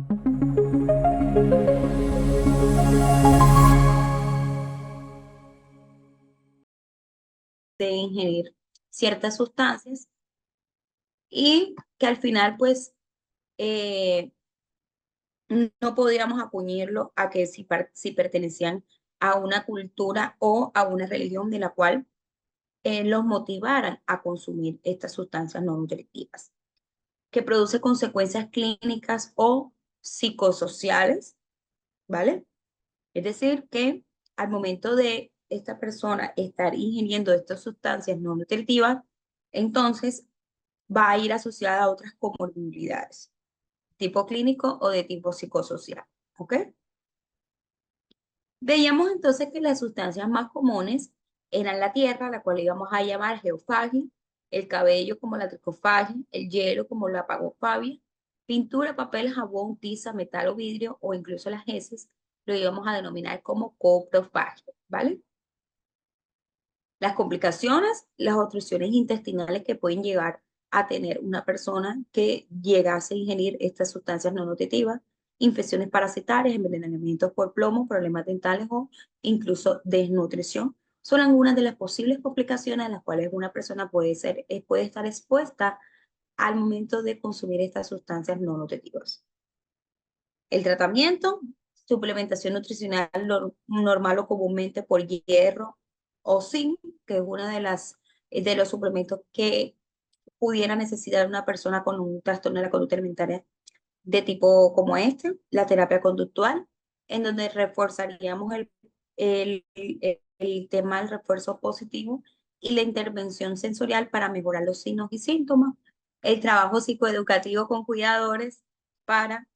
De ingerir ciertas sustancias y que al final pues eh, no podíamos acuñirlo a que si pertenecían a una cultura o a una religión de la cual los motivaran a consumir estas sustancias no nutritivas, que produce consecuencias clínicas o psicosociales, ¿vale? Es decir, que al momento de esta persona estar ingiriendo estas sustancias no nutritivas, entonces va a ir asociada a otras comorbilidades, tipo clínico o de tipo psicosocial, ¿ok? Veíamos entonces que las sustancias más comunes eran la tierra, la cual íbamos a llamar geofagia, el cabello como la tricofagia, el hielo como la pagofabia, pintura, papel, jabón, tiza, metal o vidrio o incluso las heces, lo íbamos a denominar como coprofagia, ¿vale? Las complicaciones, las obstrucciones intestinales que pueden llegar a tener una persona que llegase a ingerir estas sustancias no nutritivas, infecciones parasitarias, envenenamientos por plomo, problemas dentales o incluso desnutrición, son algunas de las posibles complicaciones a las cuales una persona puede estar expuesta al momento de consumir estas sustancias no nutritivas. El tratamiento, suplementación nutricional normal o comúnmente por hierro o zinc, que es una de los suplementos que pudiera necesitar una persona con un trastorno de la conducta alimentaria de tipo como este, la terapia conductual, en donde reforzaríamos el tema del refuerzo positivo y la intervención sensorial para mejorar los signos y síntomas, el trabajo psicoeducativo con cuidadores para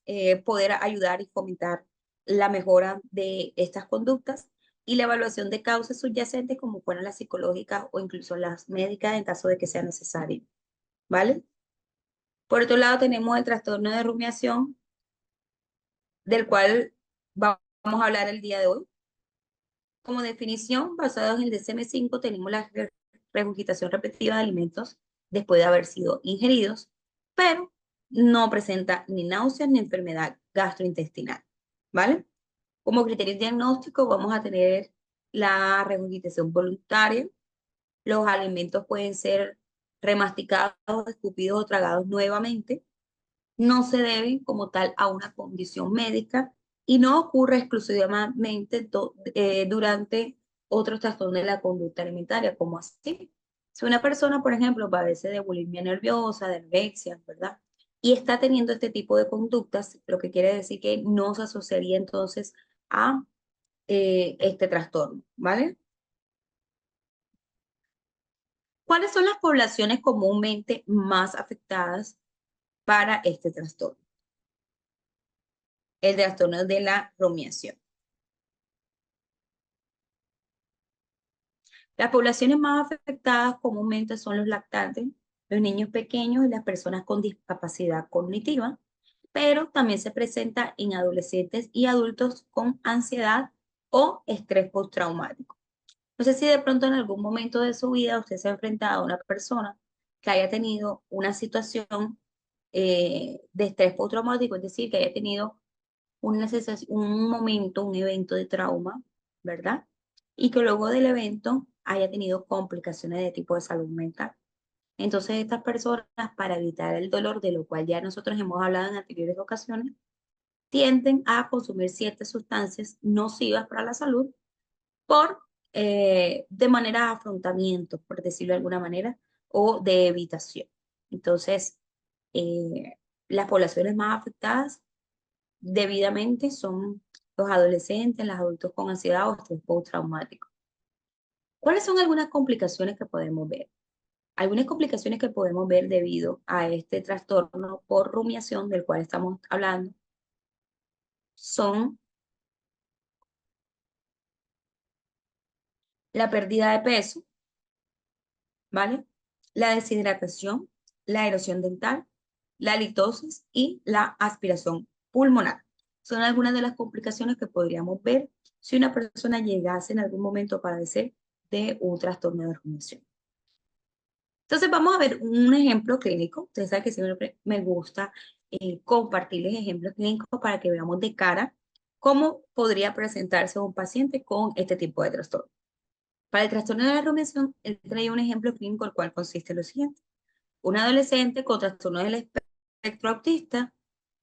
poder ayudar y fomentar la mejora de estas conductas y la evaluación de causas subyacentes como fueran las psicológicas o incluso las médicas en caso de que sea necesario, ¿vale? Por otro lado, tenemos el trastorno de rumiación, del cual vamos a hablar el día de hoy. Como definición, basados en el DSM-5, tenemos la regurgitación repetitiva de alimentos después de haber sido ingeridos, pero no presenta ni náuseas ni enfermedad gastrointestinal, ¿vale? Como criterio diagnóstico vamos a tener la regurgitación voluntaria. Los alimentos pueden ser remasticados, escupidos o tragados nuevamente. No se deben como tal a una condición médica y no ocurre exclusivamente durante otros trastornos de la conducta alimentaria, como así. Si una persona, por ejemplo, padece de bulimia nerviosa, de anorexia, ¿verdad? Y está teniendo este tipo de conductas, lo que quiere decir que no se asociaría entonces a este trastorno, ¿vale? ¿Cuáles son las poblaciones comúnmente más afectadas para este trastorno? El trastorno de la rumiación. Las poblaciones más afectadas comúnmente son los lactantes, los niños pequeños y las personas con discapacidad cognitiva, pero también se presenta en adolescentes y adultos con ansiedad o estrés postraumático. No sé si de pronto en algún momento de su vida usted se ha enfrentado a una persona que haya tenido una situación de estrés postraumático, es decir, que haya tenido un momento, un evento de trauma, ¿verdad? Y que luego del evento haya tenido complicaciones de tipo de salud mental. Entonces, estas personas, para evitar el dolor, de lo cual ya nosotros hemos hablado en anteriores ocasiones, tienden a consumir ciertas sustancias nocivas para la salud de manera de afrontamiento, por decirlo de alguna manera, o de evitación. Entonces, las poblaciones más afectadas debidamente son los adolescentes, los adultos con ansiedad o estrés postraumático. ¿Cuáles son algunas complicaciones que podemos ver? Algunas complicaciones que podemos ver debido a este trastorno por rumiación del cual estamos hablando son la pérdida de peso, ¿vale? La deshidratación, la erosión dental, la litosis y la aspiración pulmonar. Son algunas de las complicaciones que podríamos ver si una persona llegase en algún momento a padecer de un trastorno de rumiación. Entonces vamos a ver un ejemplo clínico. Ustedes saben que siempre me gusta compartirles ejemplos clínicos para que veamos de cara cómo podría presentarse un paciente con este tipo de trastorno. Para el trastorno de la rumiación, él trae un ejemplo clínico, el cual consiste en lo siguiente. Un adolescente con trastorno del espectro autista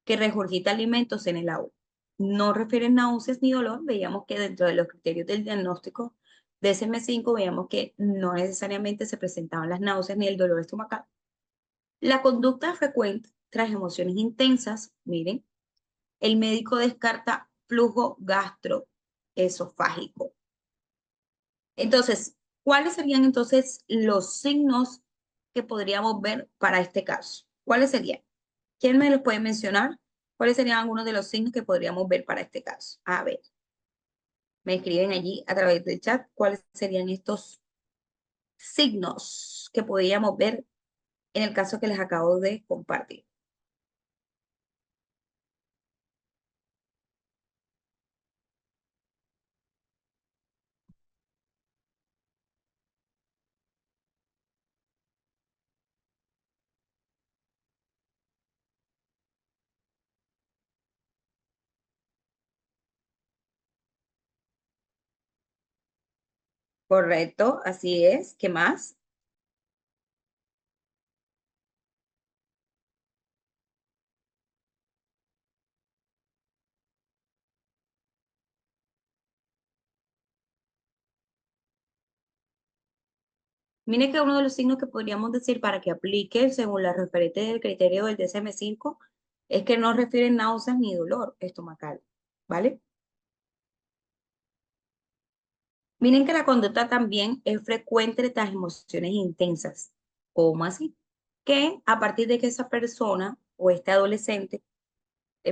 que regurgita alimentos en el aula. No refiere náuseas ni dolor. Veíamos que dentro de los criterios del diagnóstico de SM5, veíamos que no necesariamente se presentaban las náuseas ni el dolor estomacal. La conducta frecuente tras emociones intensas, miren, el médico descarta flujo gastroesofágico. Entonces, ¿cuáles serían entonces los signos que podríamos ver para este caso? ¿Cuáles serían? ¿Quién me los puede mencionar? ¿Cuáles serían algunos de los signos que podríamos ver para este caso? A ver, me escriben allí a través del chat cuáles serían estos signos que podríamos ver en el caso que les acabo de compartir. Correcto, así es. ¿Qué más? Mire que uno de los signos que podríamos decir para que aplique según la referente del criterio del DSM-5 es que no refieren náuseas ni dolor estomacal, ¿vale? Miren que la conducta también es frecuente de las emociones intensas. ¿Cómo así? Que a partir de que esa persona o este adolescente,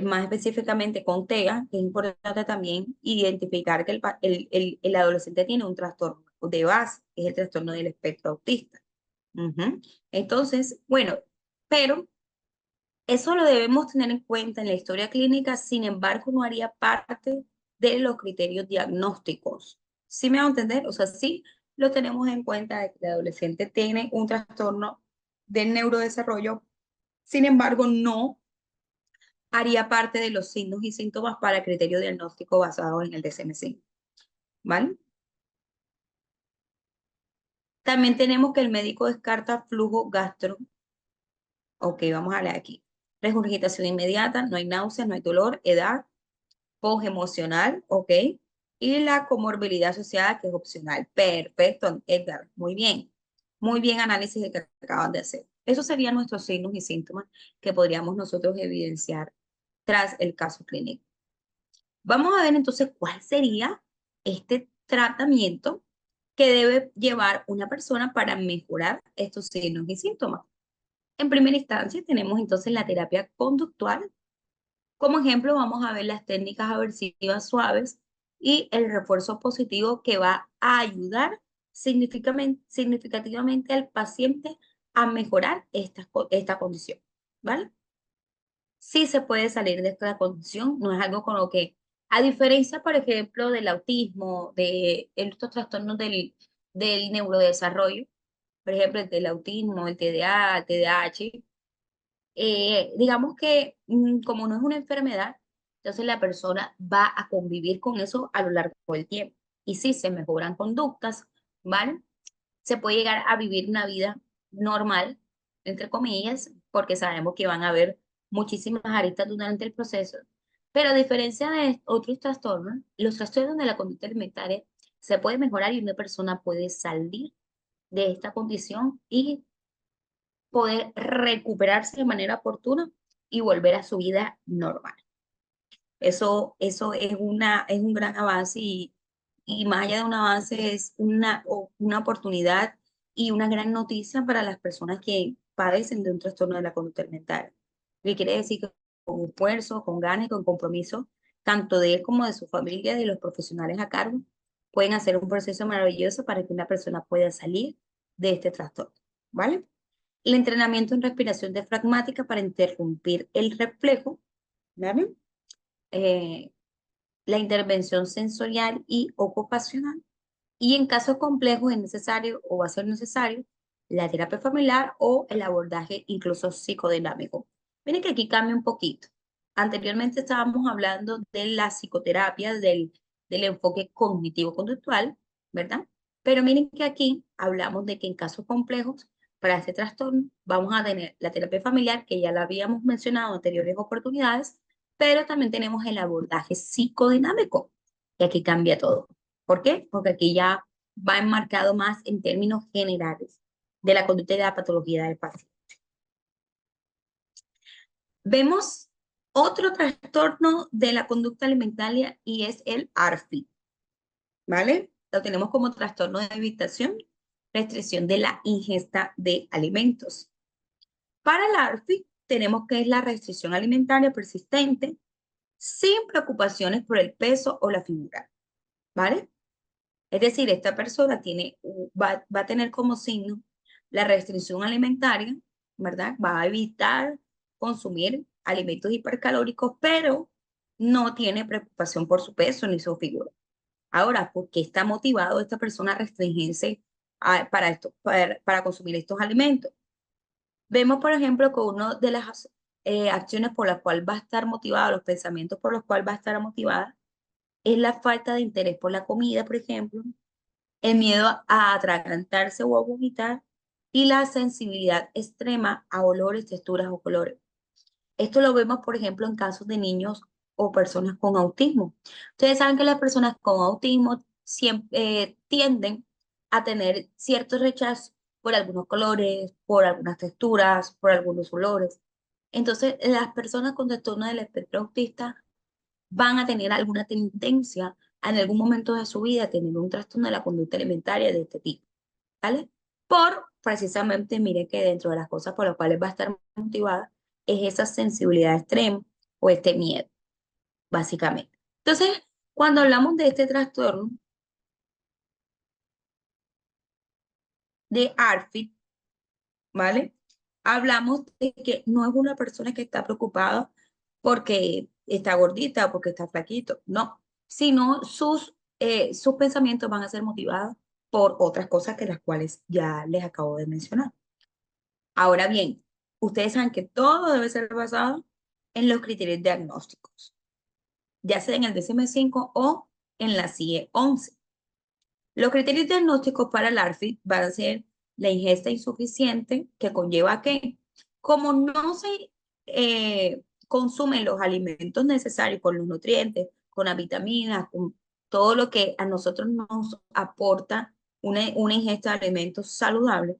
más específicamente con TEA, que es importante también identificar que el adolescente tiene un trastorno de base, que es el trastorno del espectro autista. Ujú. Entonces, bueno, pero eso lo debemos tener en cuenta en la historia clínica, sin embargo, no haría parte de los criterios diagnósticos. ¿Sí me va a entender? O sea, sí lo tenemos en cuenta de que el adolescente tiene un trastorno del neurodesarrollo, sin embargo, no haría parte de los signos y síntomas para criterio diagnóstico basado en el DSM-5, ¿vale? También tenemos que el médico descarta flujo gastro. Ok, vamos a leer aquí. Regurgitación inmediata, no hay náuseas, no hay dolor, edad, emocional, ok. Y la comorbilidad asociada, que es opcional. Perfecto, Edgar. Muy bien. Muy bien análisis el que acaban de hacer. Esos serían nuestros signos y síntomas que podríamos nosotros evidenciar tras el caso clínico. Vamos a ver entonces cuál sería este tratamiento que debe llevar una persona para mejorar estos signos y síntomas. En primera instancia, tenemos entonces la terapia conductual. Como ejemplo, vamos a ver las técnicas aversivas suaves y el refuerzo positivo que va a ayudar significativamente al paciente a mejorar esta condición, ¿vale? Sí se puede salir de esta condición, no es algo con lo que, a diferencia, por ejemplo, del autismo, de estos trastornos del neurodesarrollo, por ejemplo, el del autismo, el TDA, el TDAH, digamos que como no es una enfermedad, entonces la persona va a convivir con eso a lo largo del tiempo. Y sí, se mejoran conductas, ¿vale? Se puede llegar a vivir una vida normal, entre comillas, porque sabemos que van a haber muchísimas aristas durante el proceso. Pero a diferencia de otros trastornos, los trastornos de la conducta alimentaria se puede mejorar y una persona puede salir de esta condición y poder recuperarse de manera oportuna y volver a su vida normal. Eso es un gran avance y más allá de un avance es una oportunidad y una gran noticia para las personas que padecen de un trastorno de la conducta alimentaria. Que quiere decir que con esfuerzo, con ganas y con compromiso, tanto de él como de su familia, de los profesionales a cargo, pueden hacer un proceso maravilloso para que una persona pueda salir de este trastorno. ¿Vale? El entrenamiento en respiración diafragmática para interrumpir el reflejo, ¿vale? Eh, la intervención sensorial y ocupacional. Y en casos complejos es necesario o va a ser necesario la terapia familiar o el abordaje incluso psicodinámico. Miren que aquí cambia un poquito. Anteriormente estábamos hablando de la psicoterapia, del enfoque cognitivo-conductual, ¿verdad? Pero miren que aquí hablamos de que en casos complejos, para este trastorno, vamos a tener la terapia familiar, que ya la habíamos mencionado en anteriores oportunidades, pero también tenemos el abordaje psicodinámico, y aquí cambia todo. ¿Por qué? Porque aquí ya va enmarcado más en términos generales de la conducta y de la patología del paciente. Vemos otro trastorno de la conducta alimentaria y es el ARFI, ¿vale? Lo tenemos como trastorno de evitación, restricción de la ingesta de alimentos. Para el ARFI tenemos que es la restricción alimentaria persistente sin preocupaciones por el peso o la figura, ¿vale? Es decir, esta persona va a tener como signo la restricción alimentaria, ¿verdad? Va a evitar consumir alimentos hipercalóricos, pero no tiene preocupación por su peso ni su figura. Ahora, ¿por qué está motivado esta persona a restringirse para consumir estos alimentos? Vemos, por ejemplo, que una de las acciones por las cuales va a estar motivada, los pensamientos por los cuales va a estar motivada, es la falta de interés por la comida, por ejemplo, el miedo a atragantarse o a vomitar y la sensibilidad extrema a olores, texturas o colores. Esto lo vemos, por ejemplo, en casos de niños o personas con autismo. Ustedes saben que las personas con autismo siempre, tienden a tener cierto rechazo por algunos colores, por algunas texturas, por algunos olores. Entonces, las personas con trastorno del espectro autista van a tener alguna tendencia en algún momento de su vida a tener un trastorno de la conducta alimentaria de este tipo, ¿vale? Por precisamente, mire que dentro de las cosas por las cuales va a estar motivada es esa sensibilidad extrema o este miedo, básicamente. Entonces, cuando hablamos de este trastorno de ARFID, ¿vale? Hablamos de que no es una persona que está preocupada porque está gordita o porque está flaquito, no, sino sus pensamientos van a ser motivados por otras cosas que las cuales ya les acabo de mencionar. Ahora bien, ustedes saben que todo debe ser basado en los criterios diagnósticos, ya sea en el DSM-5 o en la CIE-11. Los criterios diagnósticos para el ARFID van a ser la ingesta insuficiente, que conlleva que, como no se consumen los alimentos necesarios con los nutrientes, con las vitaminas, con todo lo que a nosotros nos aporta una ingesta de alimentos saludables,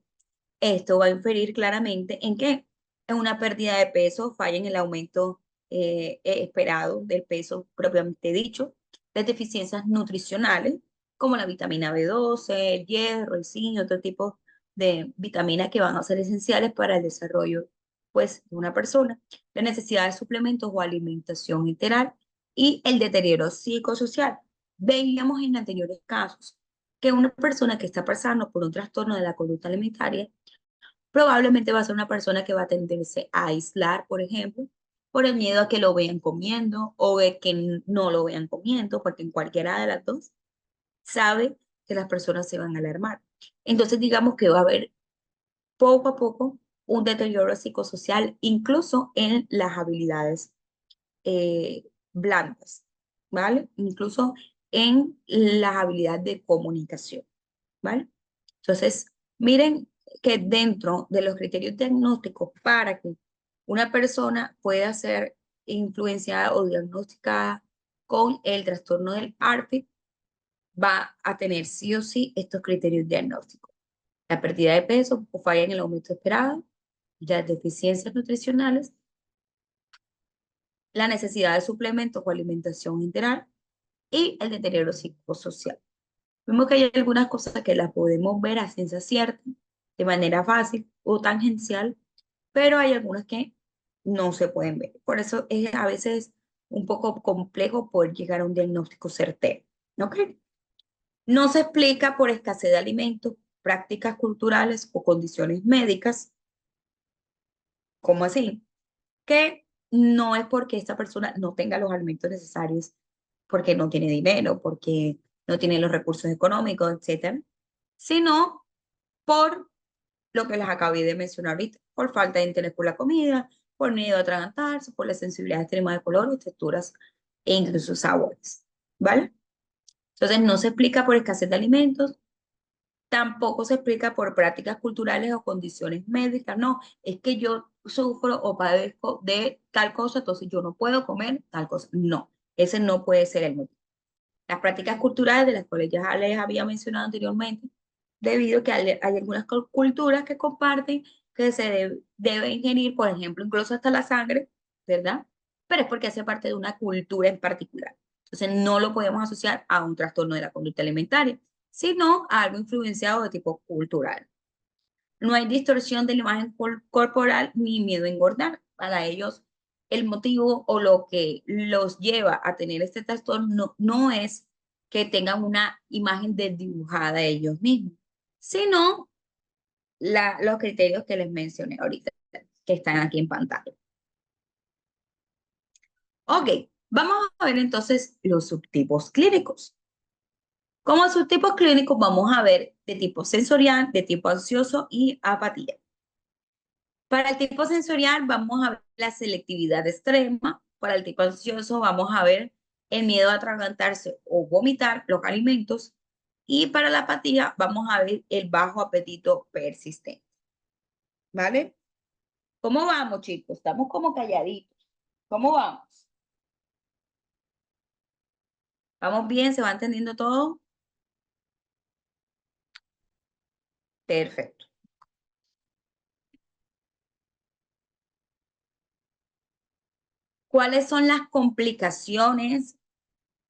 esto va a inferir claramente en que en una pérdida de peso, falla en el aumento esperado del peso propiamente dicho, las deficiencias nutricionales, como la vitamina B12, el hierro, el zinc, otro tipo de vitaminas que van a ser esenciales para el desarrollo pues, de una persona, la necesidad de suplementos o alimentación integral y el deterioro psicosocial. Veíamos en anteriores casos que una persona que está pasando por un trastorno de la conducta alimentaria probablemente va a ser una persona que va a tenderse a aislar, por ejemplo, por el miedo a que lo vean comiendo o de que no lo vean comiendo, porque en cualquiera de las dos sabe que las personas se van a alarmar. Entonces, digamos que va a haber poco a poco un deterioro psicosocial, incluso en las habilidades blandas, ¿vale? Incluso en las habilidades de comunicación, ¿vale? Entonces, miren que dentro de los criterios diagnósticos para que una persona pueda ser influenciada o diagnosticada con el trastorno del ARFID, va a tener sí o sí estos criterios diagnósticos. La pérdida de peso o falla en el aumento esperado, las deficiencias nutricionales, la necesidad de suplementos o alimentación integral y el deterioro psicosocial. Vemos que hay algunas cosas que las podemos ver a ciencia cierta, de manera fácil o tangencial, pero hay algunas que no se pueden ver. Por eso es a veces un poco complejo poder llegar a un diagnóstico certero. ¿Ok? No se explica por escasez de alimentos, prácticas culturales o condiciones médicas. ¿Cómo así? Que no es porque esta persona no tenga los alimentos necesarios, porque no tiene dinero, porque no tiene los recursos económicos, etcétera, sino por lo que les acabé de mencionar ahorita, por falta de interés por la comida, por miedo a atragantarse, por la sensibilidad extrema de colores, texturas e incluso sabores, ¿vale? Entonces no se explica por escasez de alimentos, tampoco se explica por prácticas culturales o condiciones médicas, no, es que yo sufro o padezco de tal cosa, entonces yo no puedo comer tal cosa. No, ese no puede ser el motivo. Las prácticas culturales de las cuales ya les había mencionado anteriormente, debido a que hay algunas culturas que comparten que se debe ingerir, por ejemplo, incluso hasta la sangre, ¿verdad? Pero es porque hace parte de una cultura en particular. Entonces no lo podemos asociar a un trastorno de la conducta alimentaria, sino a algo influenciado de tipo cultural. No hay distorsión de la imagen corporal ni miedo a engordar. Para ellos, el motivo o lo que los lleva a tener este trastorno no es que tengan una imagen desdibujada de ellos mismos, sino los criterios que les mencioné ahorita, que están aquí en pantalla. Ok, vamos a ver entonces los subtipos clínicos. Como subtipos clínicos vamos a ver de tipo sensorial, de tipo ansioso y apatía. Para el tipo sensorial vamos a ver la selectividad extrema. Para el tipo ansioso vamos a ver el miedo a atragantarse o vomitar los alimentos. Y para la apatía vamos a ver el bajo apetito persistente. ¿Vale? ¿Cómo vamos, chicos? Estamos como calladitos. ¿Cómo vamos? ¿Vamos bien? ¿Se va entendiendo todo? Perfecto. ¿Cuáles son las complicaciones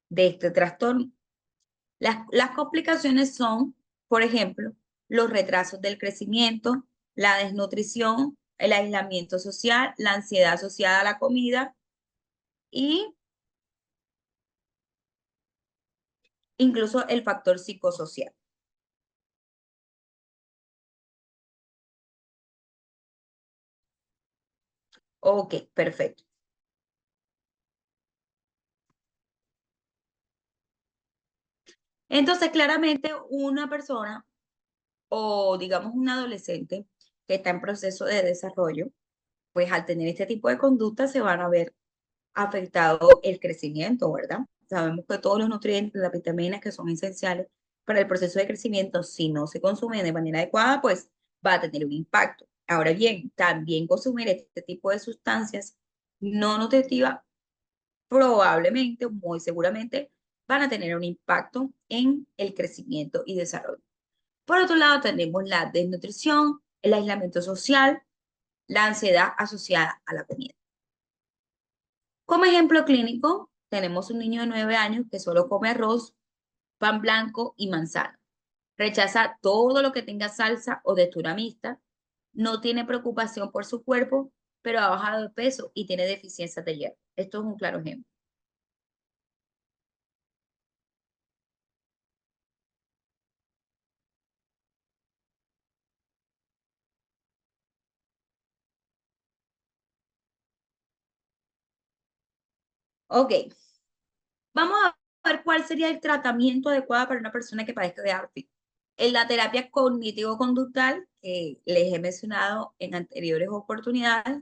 de este trastorno? Las complicaciones son, por ejemplo, los retrasos del crecimiento, la desnutrición, el aislamiento social, la ansiedad asociada a la comida y incluso el factor psicosocial. Ok, perfecto. Entonces, claramente una persona o digamos un adolescente que está en proceso de desarrollo, pues al tener este tipo de conducta se van a ver afectado el crecimiento, ¿verdad? Sabemos que todos los nutrientes, las vitaminas que son esenciales para el proceso de crecimiento, si no se consumen de manera adecuada, pues va a tener un impacto. Ahora bien, también consumir este tipo de sustancias no nutritivas probablemente, muy seguramente, van a tener un impacto en el crecimiento y desarrollo. Por otro lado, tenemos la desnutrición, el aislamiento social, la ansiedad asociada a la comida. Como ejemplo clínico, tenemos un niño de 9 años que solo come arroz, pan blanco y manzana. Rechaza todo lo que tenga salsa o textura mixta. No tiene preocupación por su cuerpo, pero ha bajado de peso y tiene deficiencias de hierro. Esto es un claro ejemplo. Ok, vamos a ver cuál sería el tratamiento adecuado para una persona que padezca de ARFID. En la terapia cognitivo-conductal, que les he mencionado en anteriores oportunidades,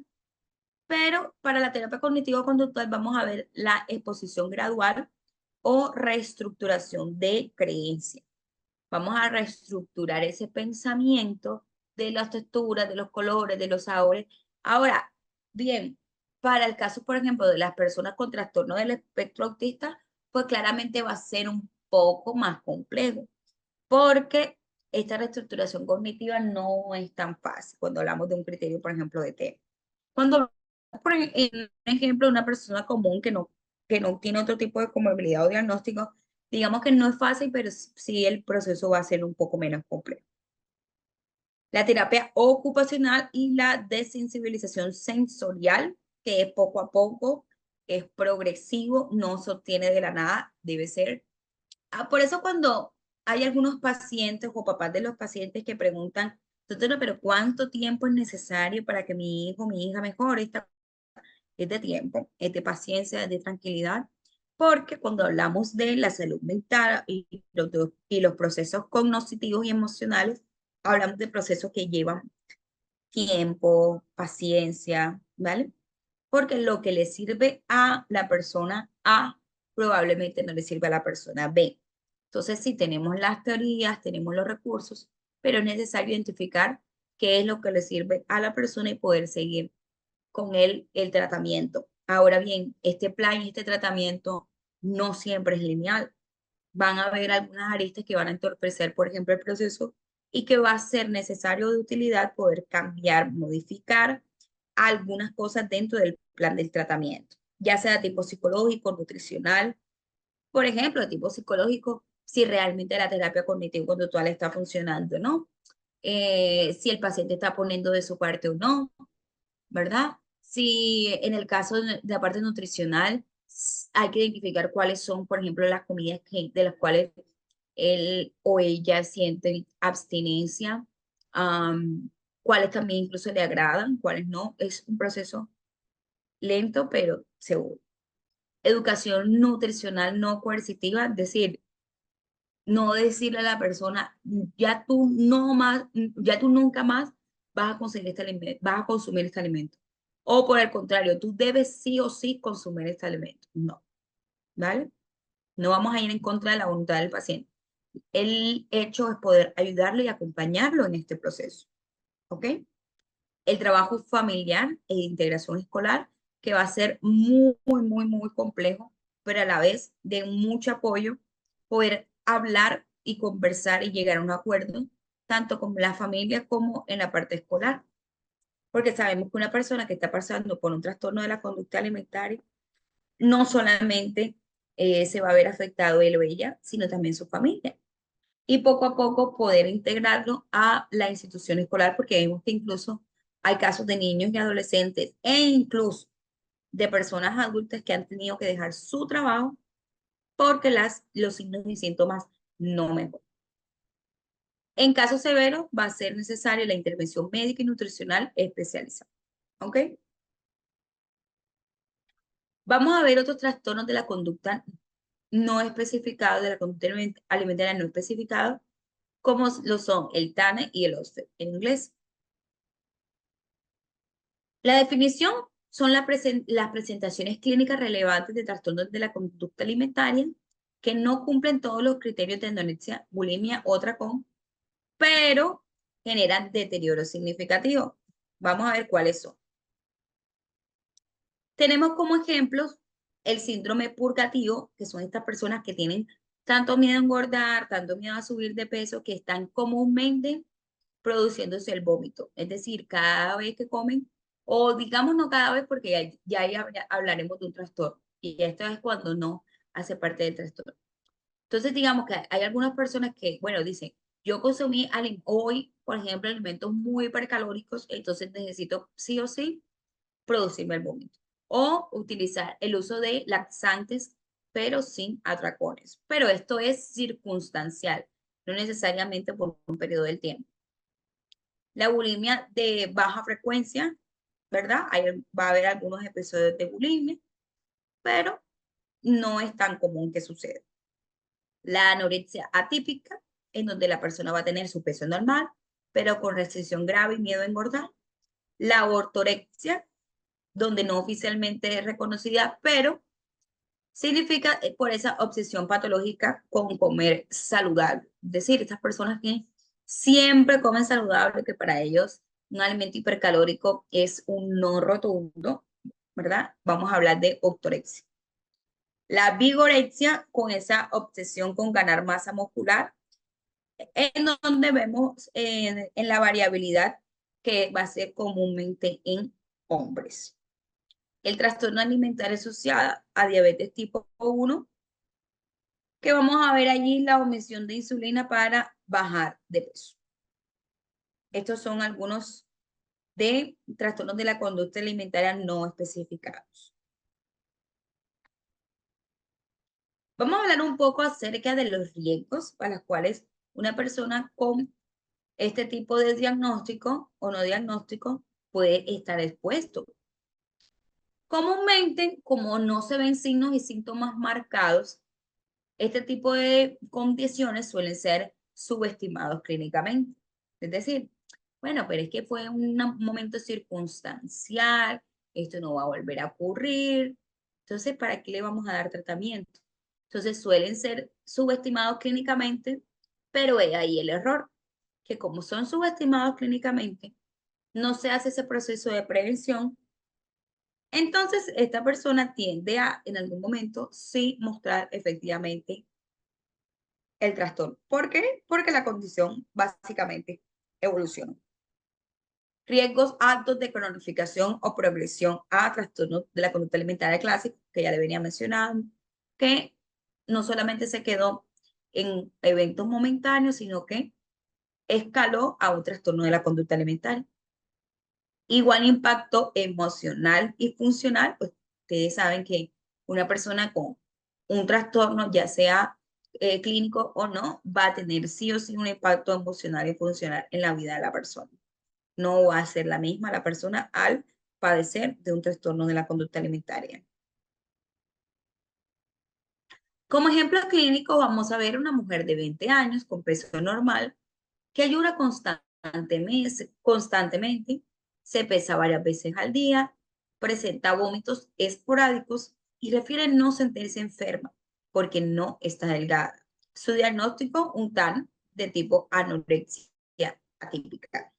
pero para la terapia cognitivo-conductual vamos a ver la exposición gradual o reestructuración de creencias. Vamos a reestructurar ese pensamiento de las texturas, de los colores, de los sabores. Ahora, bien, para el caso, por ejemplo, de las personas con trastorno del espectro autista, pues claramente va a ser un poco más complejo, porque esta reestructuración cognitiva no es tan fácil cuando hablamos de un criterio, por ejemplo, de T. Cuando, por ejemplo, una persona común que no tiene otro tipo de comorbilidad o diagnóstico, digamos que no es fácil, pero sí el proceso va a ser un poco menos complejo. La terapia ocupacional y la desensibilización sensorial, que es poco a poco, es progresivo, no se obtiene de la nada, debe ser. Por eso cuando hay algunos pacientes o papás de los pacientes que preguntan, doctora, pero ¿cuánto tiempo es necesario para que mi hijo, mi hija mejore? Es de tiempo, es de paciencia, es de tranquilidad, porque cuando hablamos de la salud mental y los procesos cognitivos y emocionales, hablamos de procesos que llevan tiempo, paciencia, ¿vale? porque lo que le sirve a la persona A probablemente no le sirve a la persona B. Entonces, sí, tenemos las teorías, tenemos los recursos, pero es necesario identificar qué es lo que le sirve a la persona y poder seguir con el tratamiento. Ahora bien, este plan y este tratamiento no siempre es lineal. Van a haber algunas aristas que van a entorpecer, por ejemplo, el proceso y que va a ser necesario de utilidad poder cambiar, modificar algunas cosas dentro del plan del tratamiento, ya sea de tipo psicológico, nutricional, por ejemplo, de tipo psicológico, si realmente la terapia cognitivo-conductual está funcionando, ¿no? Si el paciente está poniendo de su parte o no, ¿verdad? Si en el caso de la parte nutricional hay que identificar cuáles son, por ejemplo, las comidas de las cuales él o ella sienten abstinencia, cuáles también incluso le agradan, cuáles no. Es un proceso lento, pero seguro. Educación nutricional no coercitiva, es decir, no decirle a la persona, ya tú no más, ya tú nunca más vas a conseguir este alimento, vas a consumir este alimento. O por el contrario, tú debes sí o sí consumir este alimento. No, ¿vale? No vamos a ir en contra de la voluntad del paciente. El hecho es poder ayudarlo y acompañarlo en este proceso, ¿ok? El trabajo familiar e integración escolar, que va a ser muy complejo, pero a la vez de mucho apoyo, poder hablar y conversar y llegar a un acuerdo, tanto con la familia como en la parte escolar. Porque sabemos que una persona que está pasando por un trastorno de la conducta alimentaria, no solamente se va a ver afectado él o ella, sino también su familia. Y poco a poco poder integrarlo a la institución escolar, porque vemos que incluso hay casos de niños y adolescentes e incluso de personas adultas que han tenido que dejar su trabajo porque los signos y síntomas no mejoran. En casos severos va a ser necesaria la intervención médica y nutricional especializada. ¿Ok? Vamos a ver otros trastornos de la conducta no especificados, de la conducta alimentaria no especificada, como lo son el TANE y el OSTE en inglés. La definición son las presentaciones clínicas relevantes de trastornos de la conducta alimentaria que no cumplen todos los criterios de anorexia, bulimia o atracón, pero generan deterioro significativo. Vamos a ver cuáles son. Tenemos como ejemplos el síndrome purgativo, que son estas personas que tienen tanto miedo a engordar, tanto miedo a subir de peso, que están comúnmente produciéndose el vómito. Es decir, cada vez que comen, o digamos no cada vez porque ya hablaremos de un trastorno. Y esto es cuando no hace parte del trastorno. Entonces, digamos que hay algunas personas que, bueno, dicen, yo consumí hoy, por ejemplo, alimentos muy hipercalóricos, entonces necesito sí o sí producirme el vómito. O utilizar el uso de laxantes, pero sin atracones. Pero esto es circunstancial, no necesariamente por un periodo del tiempo. La bulimia de baja frecuencia, ¿verdad? Va a haber algunos episodios de bulimia, pero no es tan común que suceda. La anorexia atípica, en donde la persona va a tener su peso normal, pero con restricción grave y miedo a engordar. La ortorexia, donde no oficialmente es reconocida, pero significa por esa obsesión patológica con comer saludable. Es decir, estas personas que siempre comen saludable, que para ellos un alimento hipercalórico es un no rotundo, ¿verdad? Vamos a hablar de ortorexia. La vigorexia, con esa obsesión con ganar masa muscular, en donde vemos en la variabilidad que va a ser comúnmente en hombres. El trastorno alimentario asociado a diabetes tipo 1, que vamos a ver allí la omisión de insulina para bajar de peso. Estos son algunos de trastornos de la conducta alimentaria no especificados. Vamos a hablar un poco acerca de los riesgos para los cuales una persona con este tipo de diagnóstico o no diagnóstico puede estar expuesto. Comúnmente, como no se ven signos y síntomas marcados, este tipo de condiciones suelen ser subestimados clínicamente. Es decir, bueno, pero es que fue un momento circunstancial, esto no va a volver a ocurrir. Entonces, ¿para qué le vamos a dar tratamiento? Entonces, suelen ser subestimados clínicamente, pero es ahí el error, que como son subestimados clínicamente, no se hace ese proceso de prevención. Entonces, esta persona tiende a, en algún momento, sí mostrar efectivamente el trastorno. ¿Por qué? Porque la condición básicamente evolucionó. Riesgos altos de cronificación o progresión a trastornos de la conducta alimentaria clásica, que ya le venía mencionando, que no solamente se quedó en eventos momentáneos, sino que escaló a un trastorno de la conducta alimentaria. Igual impacto emocional y funcional, pues ustedes saben que una persona con un trastorno, ya sea clínico o no, va a tener sí o sí un impacto emocional y funcional en la vida de la persona. No va a ser la misma la persona al padecer de un trastorno de la conducta alimentaria. Como ejemplo clínico, vamos a ver una mujer de 20 años con peso normal que ayuda constantemente, se pesa varias veces al día, presenta vómitos esporádicos y refiere no sentirse enferma porque no está delgada. Su diagnóstico, un TAN de tipo anorexia atípica.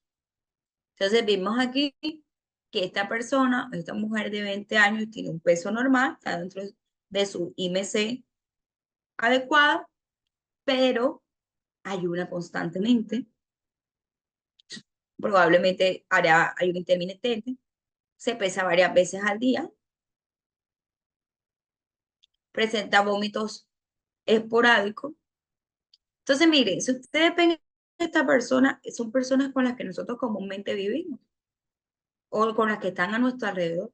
Entonces vimos aquí que esta persona, esta mujer de 20 años, tiene un peso normal, está dentro de su IMC adecuado, pero ayuna constantemente, probablemente hará ayuno intermitente, se pesa varias veces al día, presenta vómitos esporádicos. Entonces, miren, si ustedes ven a esta persona, son personas con las que nosotros comúnmente vivimos o con las que están a nuestro alrededor.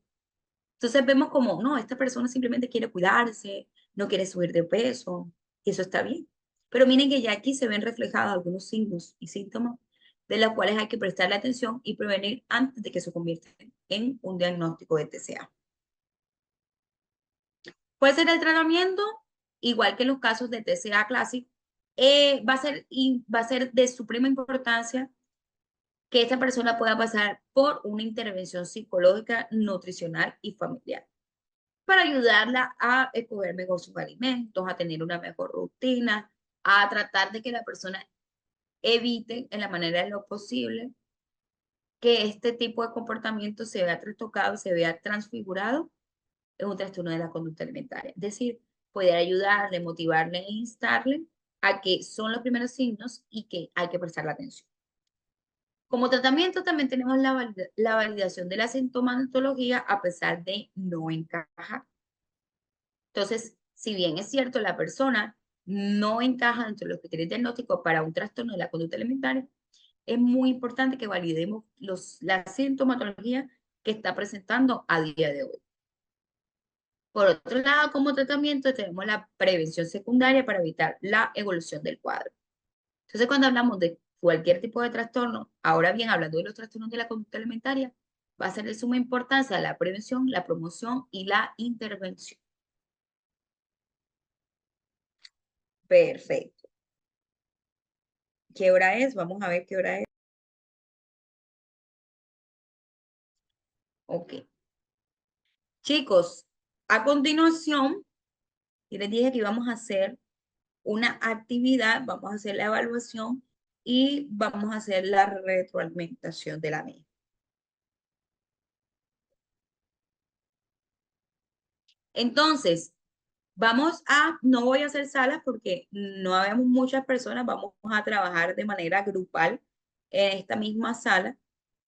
Entonces vemos como, no, esta persona simplemente quiere cuidarse, no quiere subir de peso, y eso está bien. Pero miren que ya aquí se ven reflejados algunos signos y síntomas de los cuales hay que prestarle atención y prevenir antes de que se convierta en un diagnóstico de TCA. Puede ser el tratamiento, igual que en los casos de TCA clásico, va a ser de suprema importancia que esta persona pueda pasar por una intervención psicológica, nutricional y familiar para ayudarla a escoger mejor sus alimentos, a tener una mejor rutina, a tratar de que la persona evite en la manera de lo posible que este tipo de comportamiento se vea trastocado, se vea transfigurado en un trastorno de la conducta alimentaria. Es decir, poder ayudarle, motivarle e instarle a que son los primeros signos y que hay que prestar la atención. Como tratamiento también tenemos la validación de la sintomatología a pesar de no encajar. Entonces, si bien es cierto, la persona no encaja dentro de los criterios diagnósticos para un trastorno de la conducta alimentaria, es muy importante que validemos la sintomatología que está presentando a día de hoy. Por otro lado, como tratamiento tenemos la prevención secundaria para evitar la evolución del cuadro. Entonces, cuando hablamos de cualquier tipo de trastorno, ahora bien, hablando de los trastornos de la conducta alimentaria, va a ser de suma importancia la prevención, la promoción y la intervención. Perfecto. ¿Qué hora es? Vamos a ver qué hora es. Ok. Chicos, a continuación, yo les dije que íbamos a hacer una actividad, vamos a hacer la evaluación y vamos a hacer la retroalimentación de la misma. Entonces, no voy a hacer salas porque no habemos muchas personas, vamos a trabajar de manera grupal en esta misma sala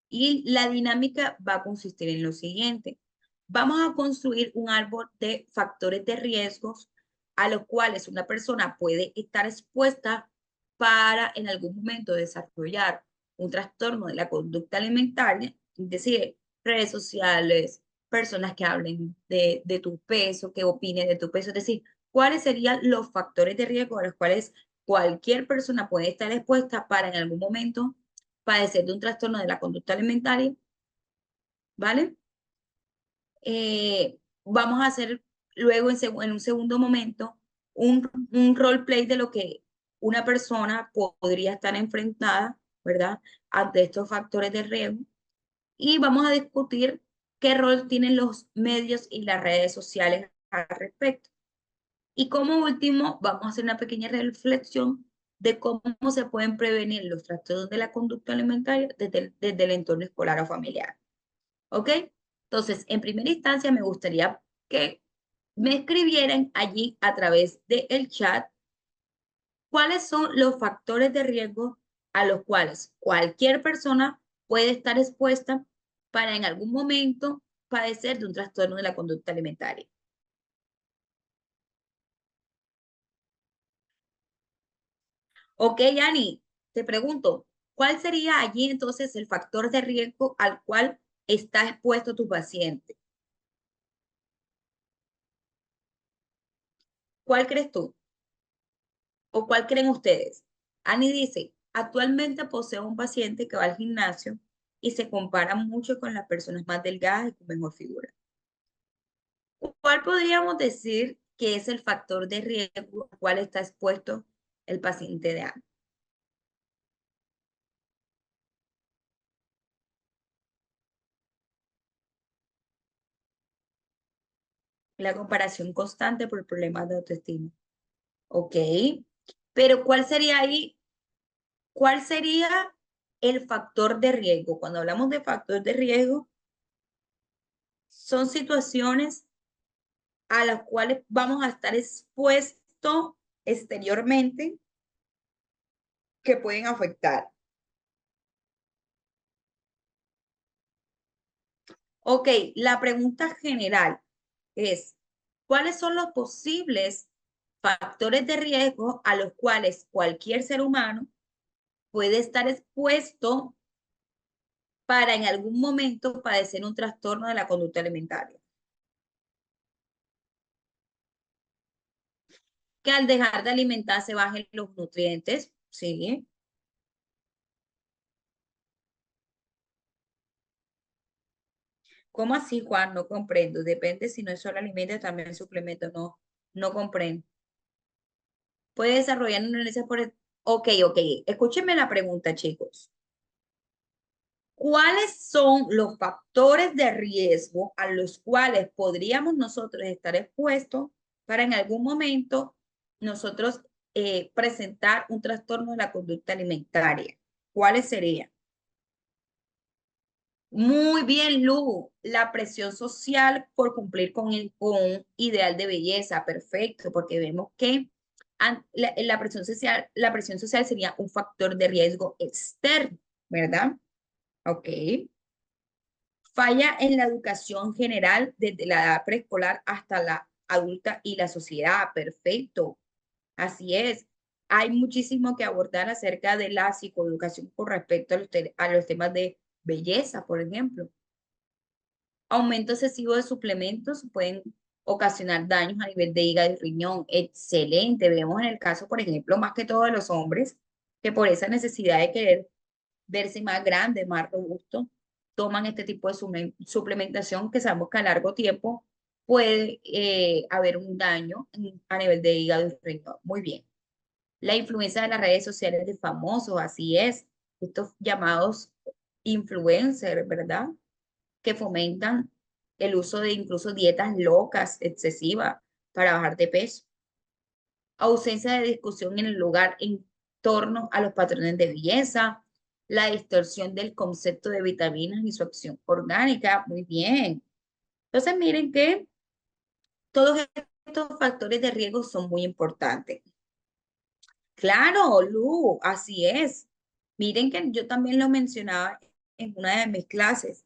y la dinámica va a consistir en lo siguiente. Vamos a construir un árbol de factores de riesgos a los cuales una persona puede estar expuesta para en algún momento desarrollar un trastorno de la conducta alimentaria, es decir, redes sociales, personas que hablen de tu peso, que opinen de tu peso, es decir, cuáles serían los factores de riesgo a los cuales cualquier persona puede estar expuesta para en algún momento padecer de un trastorno de la conducta alimentaria, ¿vale? Vamos a hacer luego en un segundo momento un roleplay de lo que una persona podría estar enfrentada, ¿verdad? Ante estos factores de riesgo. Y vamos a discutir qué rol tienen los medios y las redes sociales al respecto. Y como último, vamos a hacer una pequeña reflexión de cómo se pueden prevenir los trastornos de la conducta alimentaria desde el entorno escolar o familiar. ¿Ok? Entonces, en primera instancia, me gustaría que me escribieran allí a través del chat cuáles son los factores de riesgo a los cuales cualquier persona puede estar expuesta para en algún momento padecer de un trastorno de la conducta alimentaria. Ok, Yani, te pregunto, ¿cuál sería allí entonces el factor de riesgo al cual está expuesto tu paciente? ¿Cuál crees tú? ¿O cuál creen ustedes? Ani dice, actualmente poseo un paciente que va al gimnasio y se compara mucho con las personas más delgadas y con mejor figura. ¿Cuál podríamos decir que es el factor de riesgo al cual está expuesto el paciente de Ani? La comparación constante por problemas de autoestima. Ok, pero ¿cuál sería ahí? ¿Cuál sería el factor de riesgo? Cuando hablamos de factor de riesgo, son situaciones a las cuales vamos a estar expuestos exteriormente que pueden afectar. Ok, la pregunta general es, ¿cuáles son los posibles factores de riesgo a los cuales cualquier ser humano puede estar expuesto para en algún momento padecer un trastorno de la conducta alimentaria? Que al dejar de alimentarse bajen los nutrientes, ¿sí? ¿Cómo así, Juan? No comprendo. Depende si no es solo alimento, también suplemento. No, no comprendo. Puede desarrollar una dolencia por... Ok, ok. Escúchenme la pregunta, chicos. ¿Cuáles son los factores de riesgo a los cuales podríamos nosotros estar expuestos para en algún momento nosotros presentar un trastorno de la conducta alimentaria? ¿Cuáles serían? Muy bien, Lu. La presión social por cumplir con un ideal de belleza, perfecto, porque vemos que la presión social sería un factor de riesgo externo, ¿verdad? Ok. Falla en la educación general desde la edad preescolar hasta la adulta y la sociedad, perfecto. Así es. Hay muchísimo que abordar acerca de la psicoeducación con respecto a los temas de belleza, por ejemplo. Aumento excesivo de suplementos pueden ocasionar daños a nivel de hígado y riñón. Excelente. Vemos en el caso, por ejemplo, más que todo de los hombres, que por esa necesidad de querer verse más grande, más robusto, toman este tipo de suplementación que sabemos que a largo tiempo puede haber un daño a nivel de hígado y riñón. Muy bien. La influencia de las redes sociales de famosos, así es. Estos llamados influencers, ¿verdad? Que fomentan el uso de incluso dietas locas, excesivas, para bajar de peso. Ausencia de discusión en el lugar en torno a los patrones de belleza, la distorsión del concepto de vitaminas y su acción orgánica. Muy bien. Entonces, miren que todos estos factores de riesgo son muy importantes. Claro, Lu, así es. Miren que yo también lo mencionaba en una de mis clases,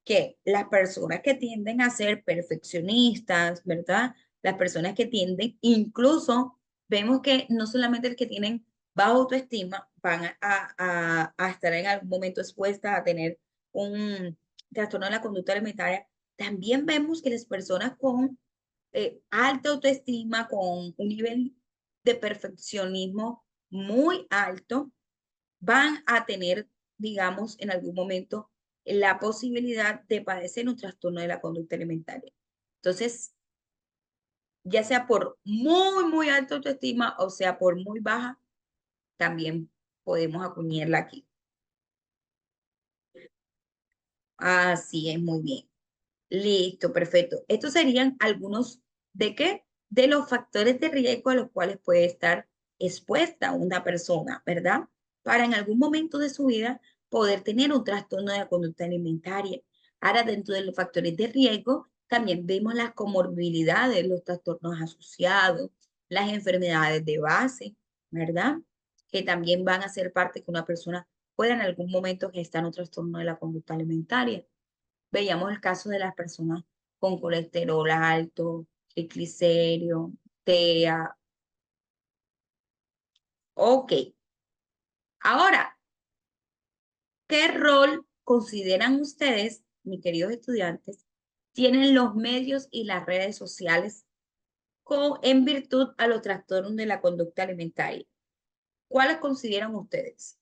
que las personas que tienden a ser perfeccionistas, ¿verdad? Las personas que tienden, incluso vemos que no solamente el que tienen baja autoestima van a estar en algún momento expuestas a tener un trastorno de la conducta alimentaria, también vemos que las personas con alta autoestima, con un nivel de perfeccionismo muy alto, van a tener, digamos, en algún momento la posibilidad de padecer un trastorno de la conducta alimentaria. Entonces, ya sea por muy, muy alta autoestima o sea por muy baja, también podemos acuñarla aquí. Así es, muy bien. Listo, perfecto. Estos serían algunos de qué? De los factores de riesgo a los cuales puede estar expuesta una persona, ¿verdad? Para en algún momento de su vida poder tener un trastorno de la conducta alimentaria. Ahora, dentro de los factores de riesgo, también vemos las comorbilidades, los trastornos asociados, las enfermedades de base, ¿verdad? Que también van a ser parte que una persona pueda en algún momento gestar un trastorno de la conducta alimentaria. Veíamos el caso de las personas con colesterol alto, triglicéridos, TEA. Ok, ahora, ¿qué rol consideran ustedes, mis queridos estudiantes, tienen los medios y las redes sociales en virtud a los trastornos de la conducta alimentaria? ¿Cuáles consideran ustedes?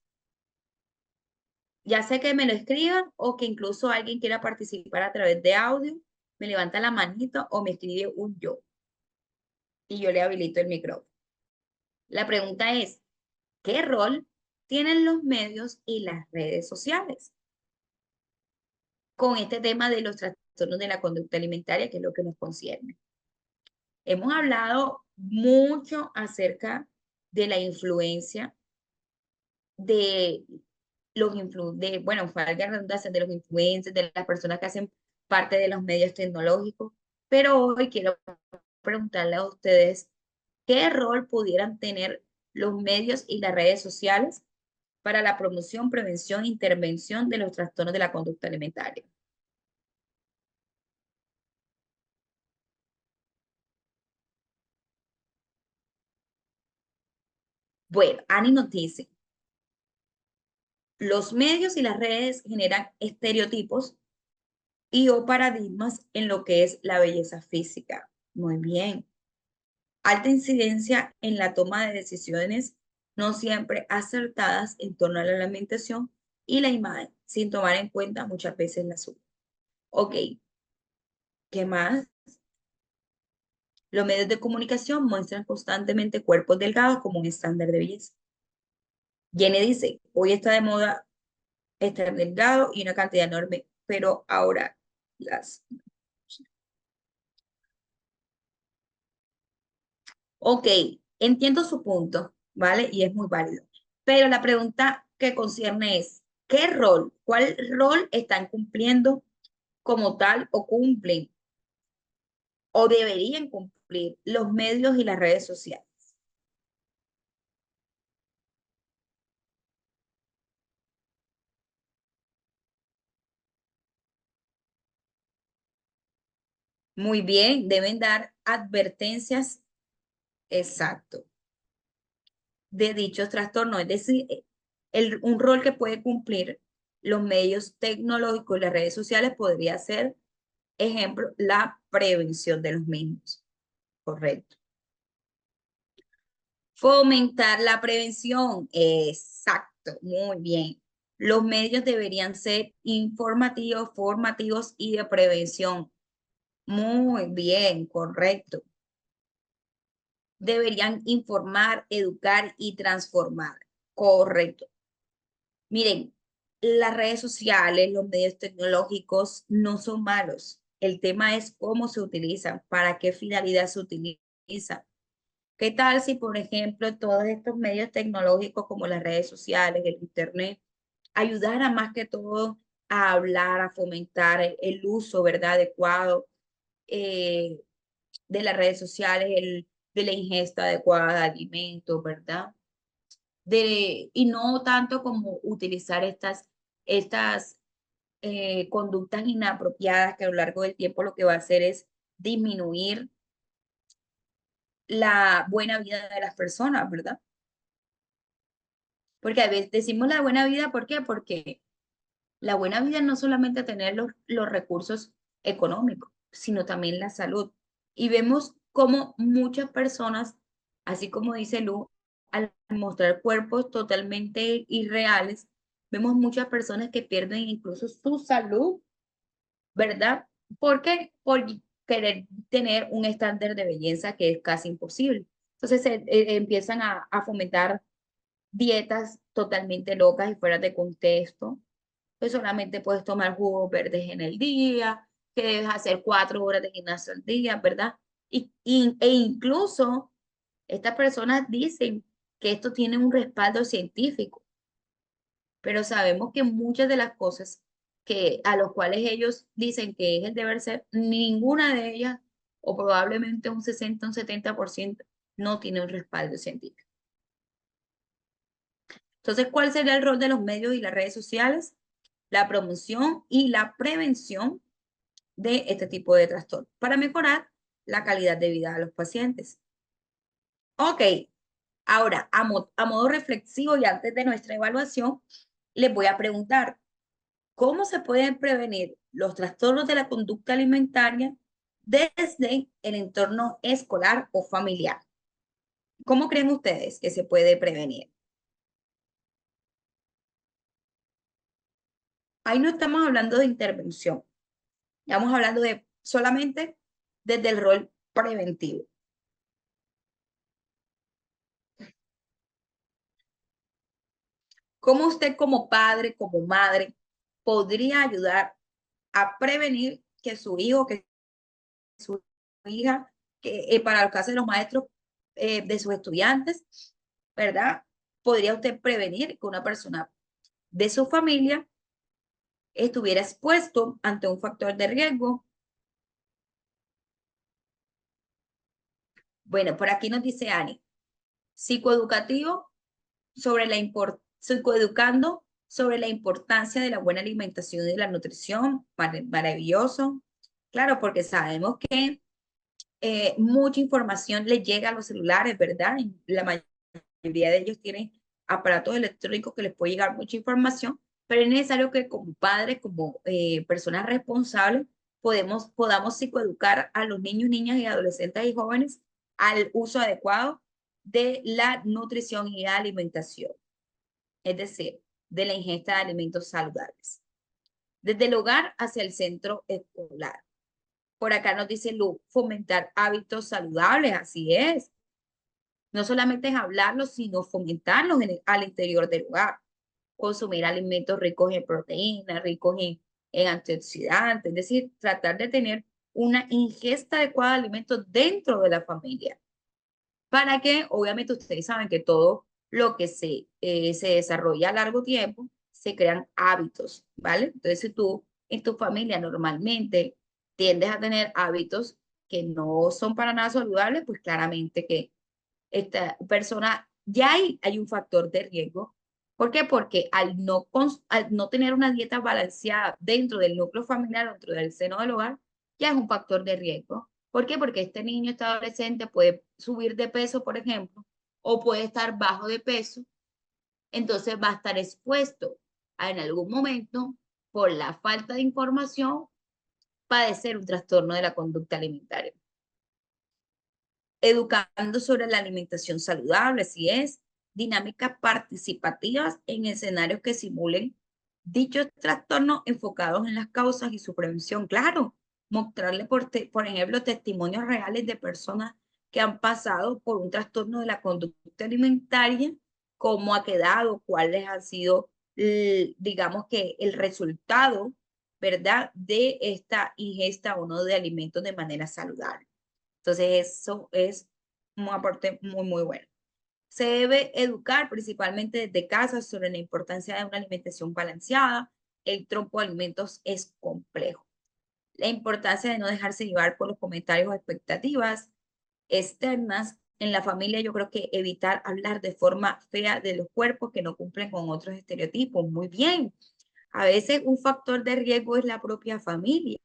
Ya sé que me lo escriban o que incluso alguien quiera participar a través de audio, me levanta la manito o me escribe un yo y yo le habilito el micrófono. La pregunta es, ¿qué rol tienen los medios y las redes sociales con este tema de los trastornos de la conducta alimentaria, que es lo que nos concierne? Hemos hablado mucho acerca de la influencia de bueno, valga la redundancia, de los influencers, de las personas que hacen parte de los medios tecnológicos, pero hoy quiero preguntarle a ustedes, ¿qué rol pudieran tener los medios y las redes sociales para la promoción, prevención e intervención de los trastornos de la conducta alimentaria? Bueno, Ani nos dice, los medios y las redes generan estereotipos y o paradigmas en lo que es la belleza física. Muy bien. Alta incidencia en la toma de decisiones no siempre acertadas en torno a la alimentación y la imagen, sin tomar en cuenta muchas veces la salud. Ok, ¿qué más? Los medios de comunicación muestran constantemente cuerpos delgados como un estándar de belleza. Jenny dice, hoy está de moda estar delgado y una cantidad enorme, pero ahora las... Ok, entiendo su punto, ¿vale? Y es muy válido. Pero la pregunta que concierne es, ¿qué rol, cuál rol están cumpliendo como tal o cumplen o deberían cumplir los medios y las redes sociales? Muy bien, deben dar advertencias exacto de dichos trastornos, es decir, un rol que puede cumplir los medios tecnológicos y las redes sociales podría ser, ejemplo, la prevención de los mismos. Correcto. Fomentar la prevención. Exacto, muy bien. Los medios deberían ser informativos, formativos y de prevención. Muy bien, correcto. Deberían informar, educar y transformar. Correcto. Miren, las redes sociales, los medios tecnológicos no son malos. El tema es cómo se utilizan, para qué finalidad se utilizan. ¿Qué tal si, por ejemplo, todos estos medios tecnológicos como las redes sociales, el Internet, ayudaran más que todo a hablar, a fomentar el uso, ¿verdad?, adecuado eh, de las redes sociales, de la ingesta adecuada de alimentos, ¿verdad? Y no tanto como utilizar estas conductas inapropiadas que a lo largo del tiempo lo que va a hacer es disminuir la buena vida de las personas, ¿verdad? Porque a veces decimos la buena vida, ¿por qué? Porque la buena vida no solamente tener los recursos económicos, sino también la salud. Y vemos cómo muchas personas, así como dice Lu, al mostrar cuerpos totalmente irreales, vemos muchas personas que pierden incluso su salud, ¿verdad? ¿Por qué? Por querer tener un estándar de belleza que es casi imposible. Entonces empiezan a fomentar dietas totalmente locas y fuera de contexto, pues solamente puedes tomar jugos verdes en el día, que debes hacer 4 horas de gimnasio al día, ¿verdad? E incluso estas personas dicen que esto tiene un respaldo científico, pero sabemos que muchas de las cosas que a los cuales ellos dicen que es el deber ser, ninguna de ellas, o probablemente un 60, un 70%, no tiene un respaldo científico. Entonces, ¿cuál sería el rol de los medios y las redes sociales? La promoción y la prevención de este tipo de trastorno para mejorar la calidad de vida de los pacientes. Ok, ahora, a modo reflexivo y antes de nuestra evaluación, les voy a preguntar, ¿cómo se pueden prevenir los trastornos de la conducta alimentaria desde el entorno escolar o familiar? ¿Cómo creen ustedes que se puede prevenir? Ahí no estamos hablando de intervención, estamos hablando de solamente desde el rol preventivo. ¿Cómo usted como padre, como madre, podría ayudar a prevenir que su hijo, que su hija, que para el caso de los maestros de sus estudiantes, ¿verdad? Podría usted prevenir que una persona de su familia estuviera expuesto ante un factor de riesgo. Bueno, por aquí nos dice Ani, psicoeducativo sobre la psicoeducando sobre la importancia de la buena alimentación y de la nutrición, maravilloso. Claro, porque sabemos que mucha información le llega a los celulares, ¿verdad? La mayoría de ellos tienen aparatos electrónicos que les puede llegar mucha información, pero es necesario que como padres, como personas responsables, podamos psicoeducar a los niños, niñas y adolescentes y jóvenes al uso adecuado de la nutrición y la alimentación, es decir, de la ingesta de alimentos saludables, desde el hogar hacia el centro escolar. Por acá nos dice Lu, fomentar hábitos saludables, así es. No solamente es hablarlos, sino fomentarlos al interior del hogar. Consumir alimentos ricos en proteínas, ricos en antioxidantes, es decir, tratar de tener una ingesta adecuada de alimentos dentro de la familia. Para que, obviamente, ustedes saben que todo lo que se desarrolla a largo tiempo, se crean hábitos, ¿vale? Entonces, si tú en tu familia normalmente tiendes a tener hábitos que no son para nada saludables, pues claramente que esta persona, ya hay un factor de riesgo. ¿Por qué? Porque al no tener una dieta balanceada dentro del núcleo familiar, dentro del seno del hogar, ya es un factor de riesgo. ¿Por qué? Porque este niño, este adolescente puede subir de peso, por ejemplo, o puede estar bajo de peso, entonces va a estar expuesto a en algún momento, por la falta de información, padecer un trastorno de la conducta alimentaria. Educando sobre la alimentación saludable, si es, dinámicas participativas en escenarios que simulen dichos trastornos enfocados en las causas y su prevención. Claro, mostrarle, por ejemplo, testimonios reales de personas que han pasado por un trastorno de la conducta alimentaria, cómo ha quedado, cuáles han sido, digamos que el resultado, ¿verdad?, de esta ingesta o no de alimentos de manera saludable. Entonces, eso es un aporte muy, muy bueno. Se debe educar principalmente desde casa sobre la importancia de una alimentación balanceada. El tronco de alimentos es complejo. La importancia de no dejarse llevar por los comentarios o expectativas externas. En la familia, yo creo que evitar hablar de forma fea de los cuerpos que no cumplen con otros estereotipos. Muy bien. A veces un factor de riesgo es la propia familia.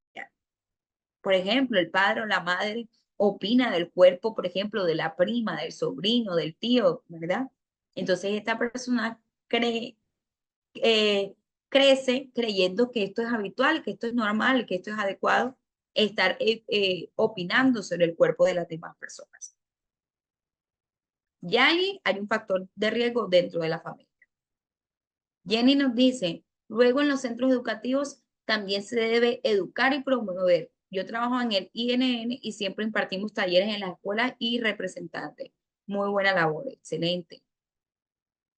Por ejemplo, el padre o la madre opina del cuerpo, por ejemplo, de la prima, del sobrino, del tío, ¿verdad? Entonces esta persona eh, crece creyendo que esto es habitual, que esto es normal, que esto es adecuado, estar opinando sobre el cuerpo de las demás personas. Ya ahí hay un factor de riesgo dentro de la familia. Jenny nos dice, luego en los centros educativos también se debe educar y promover. Yo trabajo en el INN y siempre impartimos talleres en las escuelas y representantes. Muy buena labor, excelente.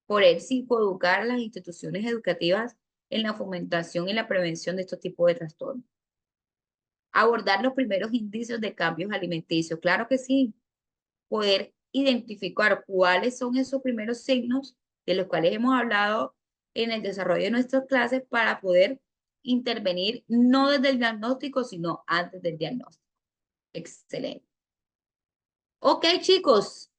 Por el psicoeducar a las instituciones educativas en la fomentación y la prevención de estos tipos de trastornos. abordar los primeros indicios de cambios alimenticios. Claro que sí, poder identificar cuáles son esos primeros signos de los cuales hemos hablado en el desarrollo de nuestras clases para poder intervenir no desde el diagnóstico, sino antes del diagnóstico. Excelente. Ok, chicos,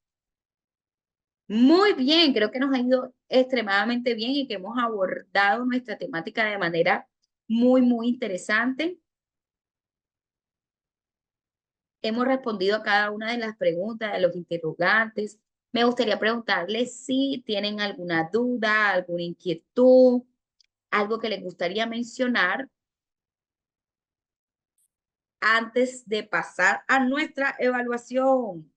muy bien, creo que nos ha ido extremadamente bien y que hemos abordado nuestra temática de manera muy interesante. Hemos respondido a cada una de las preguntas, de los interrogantes. Me gustaría preguntarles si tienen alguna duda, alguna inquietud, algo que les gustaría mencionar antes de pasar a nuestra evaluación.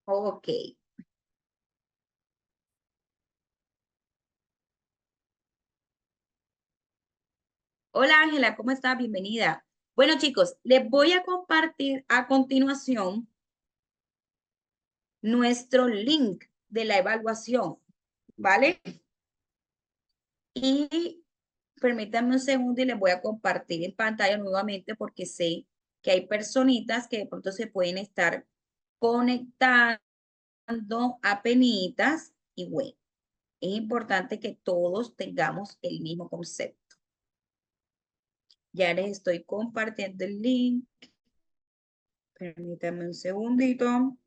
Ok. Hola Ángela, ¿cómo estás? Bienvenida. Bueno chicos, les voy a compartir a continuación nuestro link de la evaluación, ¿vale? Y permítanme un segundo y les voy a compartir en pantalla nuevamente porque sé que hay personitas que de pronto se pueden estar conectando apenitas y bueno, es importante que todos tengamos el mismo concepto. Ya les estoy compartiendo el link. Permítanme un segundito.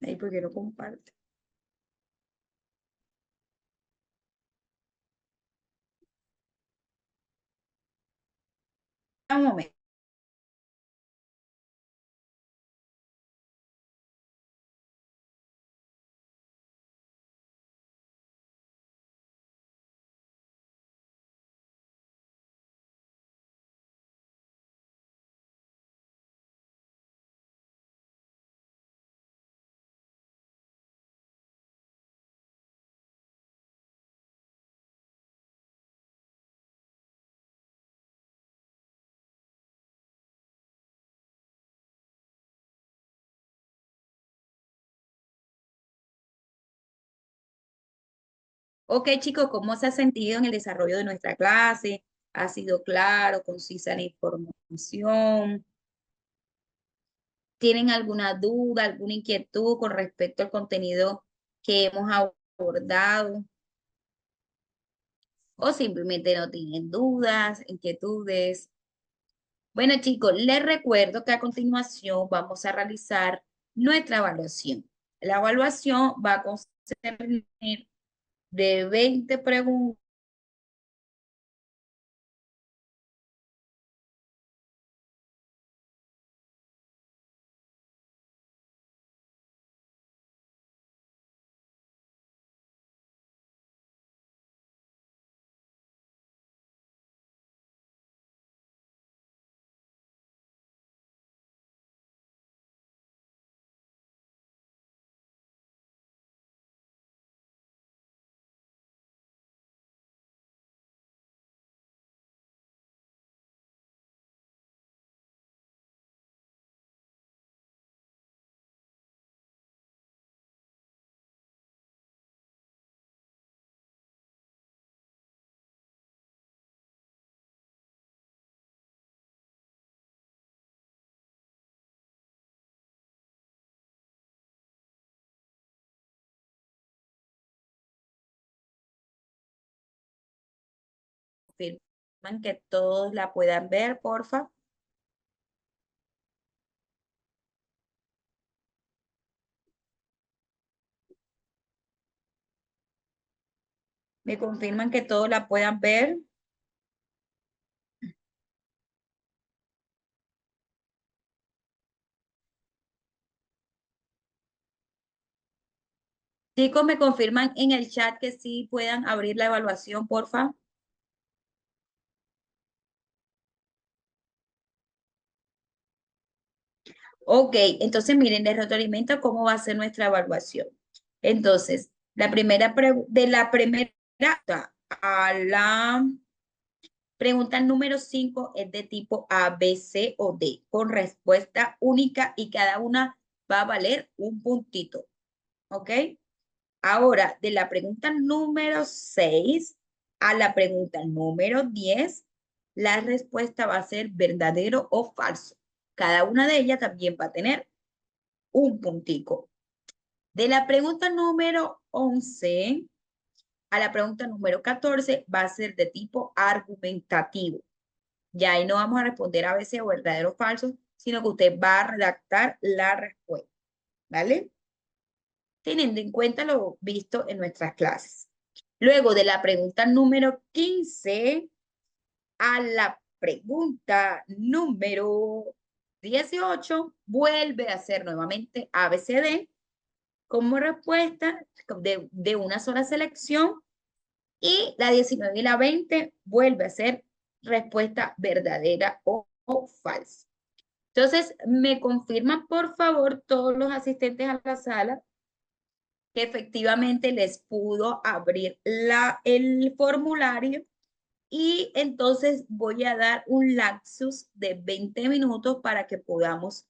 Ahí porque no comparte. Un momento. Ok, chicos, ¿cómo se ha sentido en el desarrollo de nuestra clase? ¿Ha sido claro, concisa la información? ¿Tienen alguna duda, alguna inquietud con respecto al contenido que hemos abordado? ¿O simplemente no tienen dudas, inquietudes? Bueno, chicos, les recuerdo que a continuación vamos a realizar nuestra evaluación. La evaluación va a concernir de 20 preguntas. Confirman que todos la puedan ver, porfa. Me confirman que todos la puedan ver. Chicos, me confirman en el chat que sí puedan abrir la evaluación, porfa. Ok, entonces miren, les retroalimento cómo va a ser nuestra evaluación. Entonces, de la primera, a la pregunta número 5, es de tipo A, B, C o D, con respuesta única y cada una va a valer un puntito. ¿Ok? Ahora, de la pregunta número 6 a la pregunta número 10, la respuesta va a ser verdadero o falso. Cada una de ellas también va a tener un puntico. De la pregunta número 11 a la pregunta número 14 va a ser de tipo argumentativo. Ya ahí no vamos a responder a veces o verdadero o falso, sino que usted va a redactar la respuesta. ¿Vale? Teniendo en cuenta lo visto en nuestras clases. Luego de la pregunta número 15 a la pregunta número 18, vuelve a hacer nuevamente ABCD como respuesta de una sola selección, y la 19 y la 20 vuelve a ser respuesta verdadera o falsa. Entonces, me confirman por favor todos los asistentes a la sala que efectivamente les pudo abrir el formulario, y entonces voy a dar un lapsus de 20 minutos para que podamos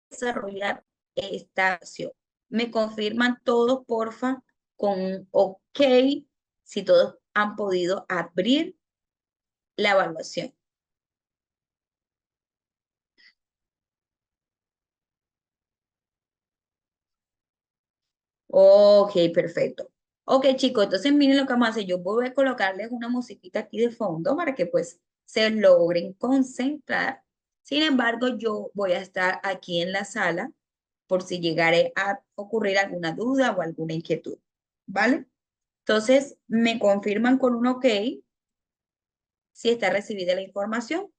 desarrollar esta acción. Me confirman todos, porfa, con un OK, si todos han podido abrir la evaluación. Ok, perfecto. Ok, chicos, entonces miren lo que vamos a hacer. Yo voy a colocarles una musiquita aquí de fondo para que pues se logren concentrar. Sin embargo, yo voy a estar aquí en la sala por si llegare a ocurrir alguna duda o alguna inquietud. ¿Vale? Entonces, me confirman con un OK si está recibida la información.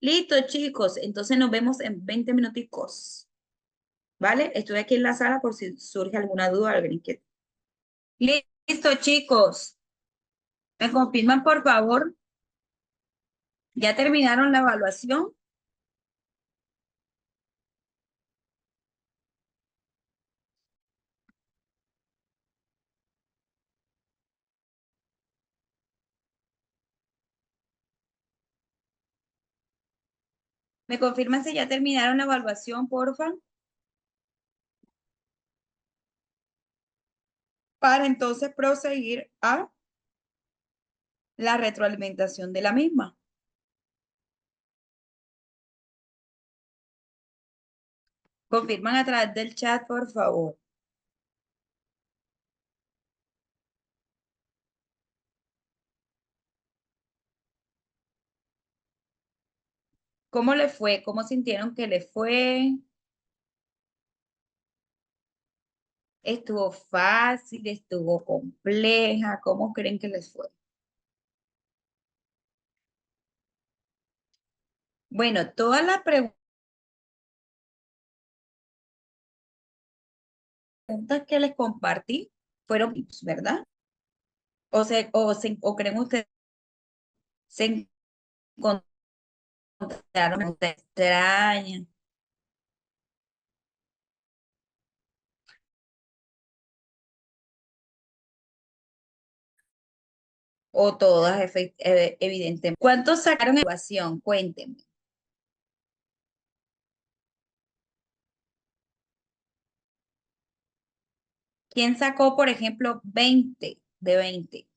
Listo, chicos. Entonces nos vemos en 20 minuticos. ¿Vale? Estoy aquí en la sala por si surge alguna duda o alguna inquietud. Listo, chicos. ¿Me confirman, por favor? ¿Ya terminaron la evaluación? ¿Me confirman si ya terminaron la evaluación, porfa? Para entonces proseguir a la retroalimentación de la misma. Confirman a través del chat, por favor. ¿Cómo le fue? ¿Cómo sintieron que le fue? ¿Estuvo fácil? ¿Estuvo compleja? ¿Cómo creen que les fue? Bueno, todas las preguntas que les compartí fueron tips, ¿verdad? O creen ustedes se encontraron extrañas o todas evidentemente. ¿Cuántos sacaron evaluación? Cuéntenme. ¿Quién sacó, por ejemplo, 20 de 20?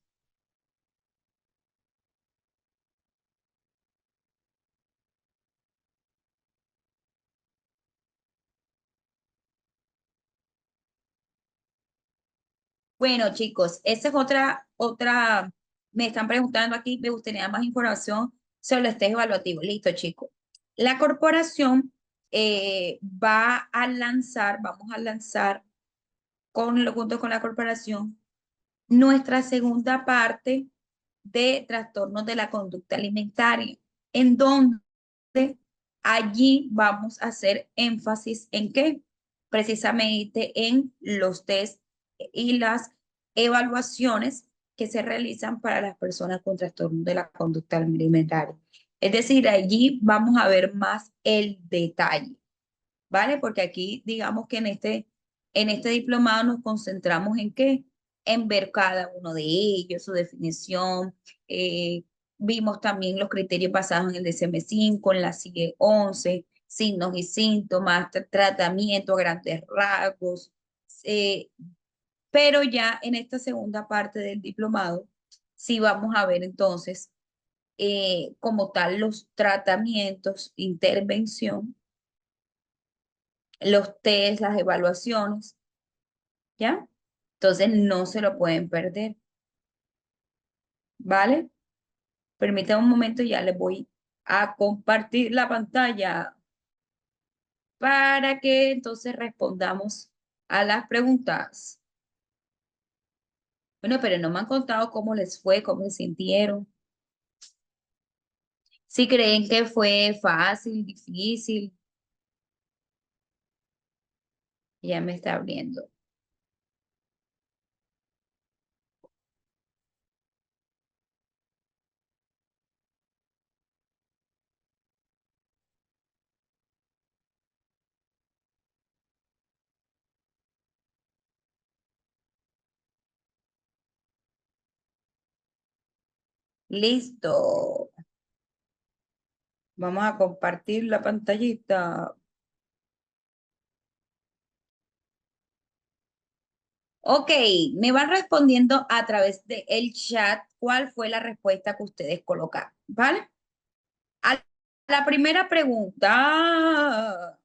Bueno, chicos, esa es me están preguntando aquí, me gustaría más información sobre los test evaluativos. Listo, chicos. La corporación vamos a lanzar junto con la corporación nuestra segunda parte de trastornos de la conducta alimentaria, en donde allí vamos a hacer énfasis en qué, precisamente en los test y las evaluaciones que se realizan para las personas con trastorno de la conducta alimentaria. Es decir, allí vamos a ver más el detalle, ¿vale? Porque aquí, digamos que en este diplomado nos concentramos en qué, en ver cada uno de ellos, su definición. Vimos también los criterios basados en el DSM-5, en la CIE 11, signos y síntomas, tratamiento a grandes rasgos. eh, pero ya en esta segunda parte del diplomado, sí vamos a ver entonces como tal los tratamientos, intervención, los test, las evaluaciones, ¿ya? Entonces no se lo pueden perder, ¿vale? Permítanme un momento, ya les voy a compartir la pantalla para que entonces respondamos a las preguntas. Bueno, pero no me han contado cómo les fue, cómo se sintieron. Si creen que fue fácil, difícil, ya me está abriendo. Listo. Vamos a compartir la pantallita. Ok, me van respondiendo a través del chat cuál fue la respuesta que ustedes colocaron, ¿vale? A la primera pregunta,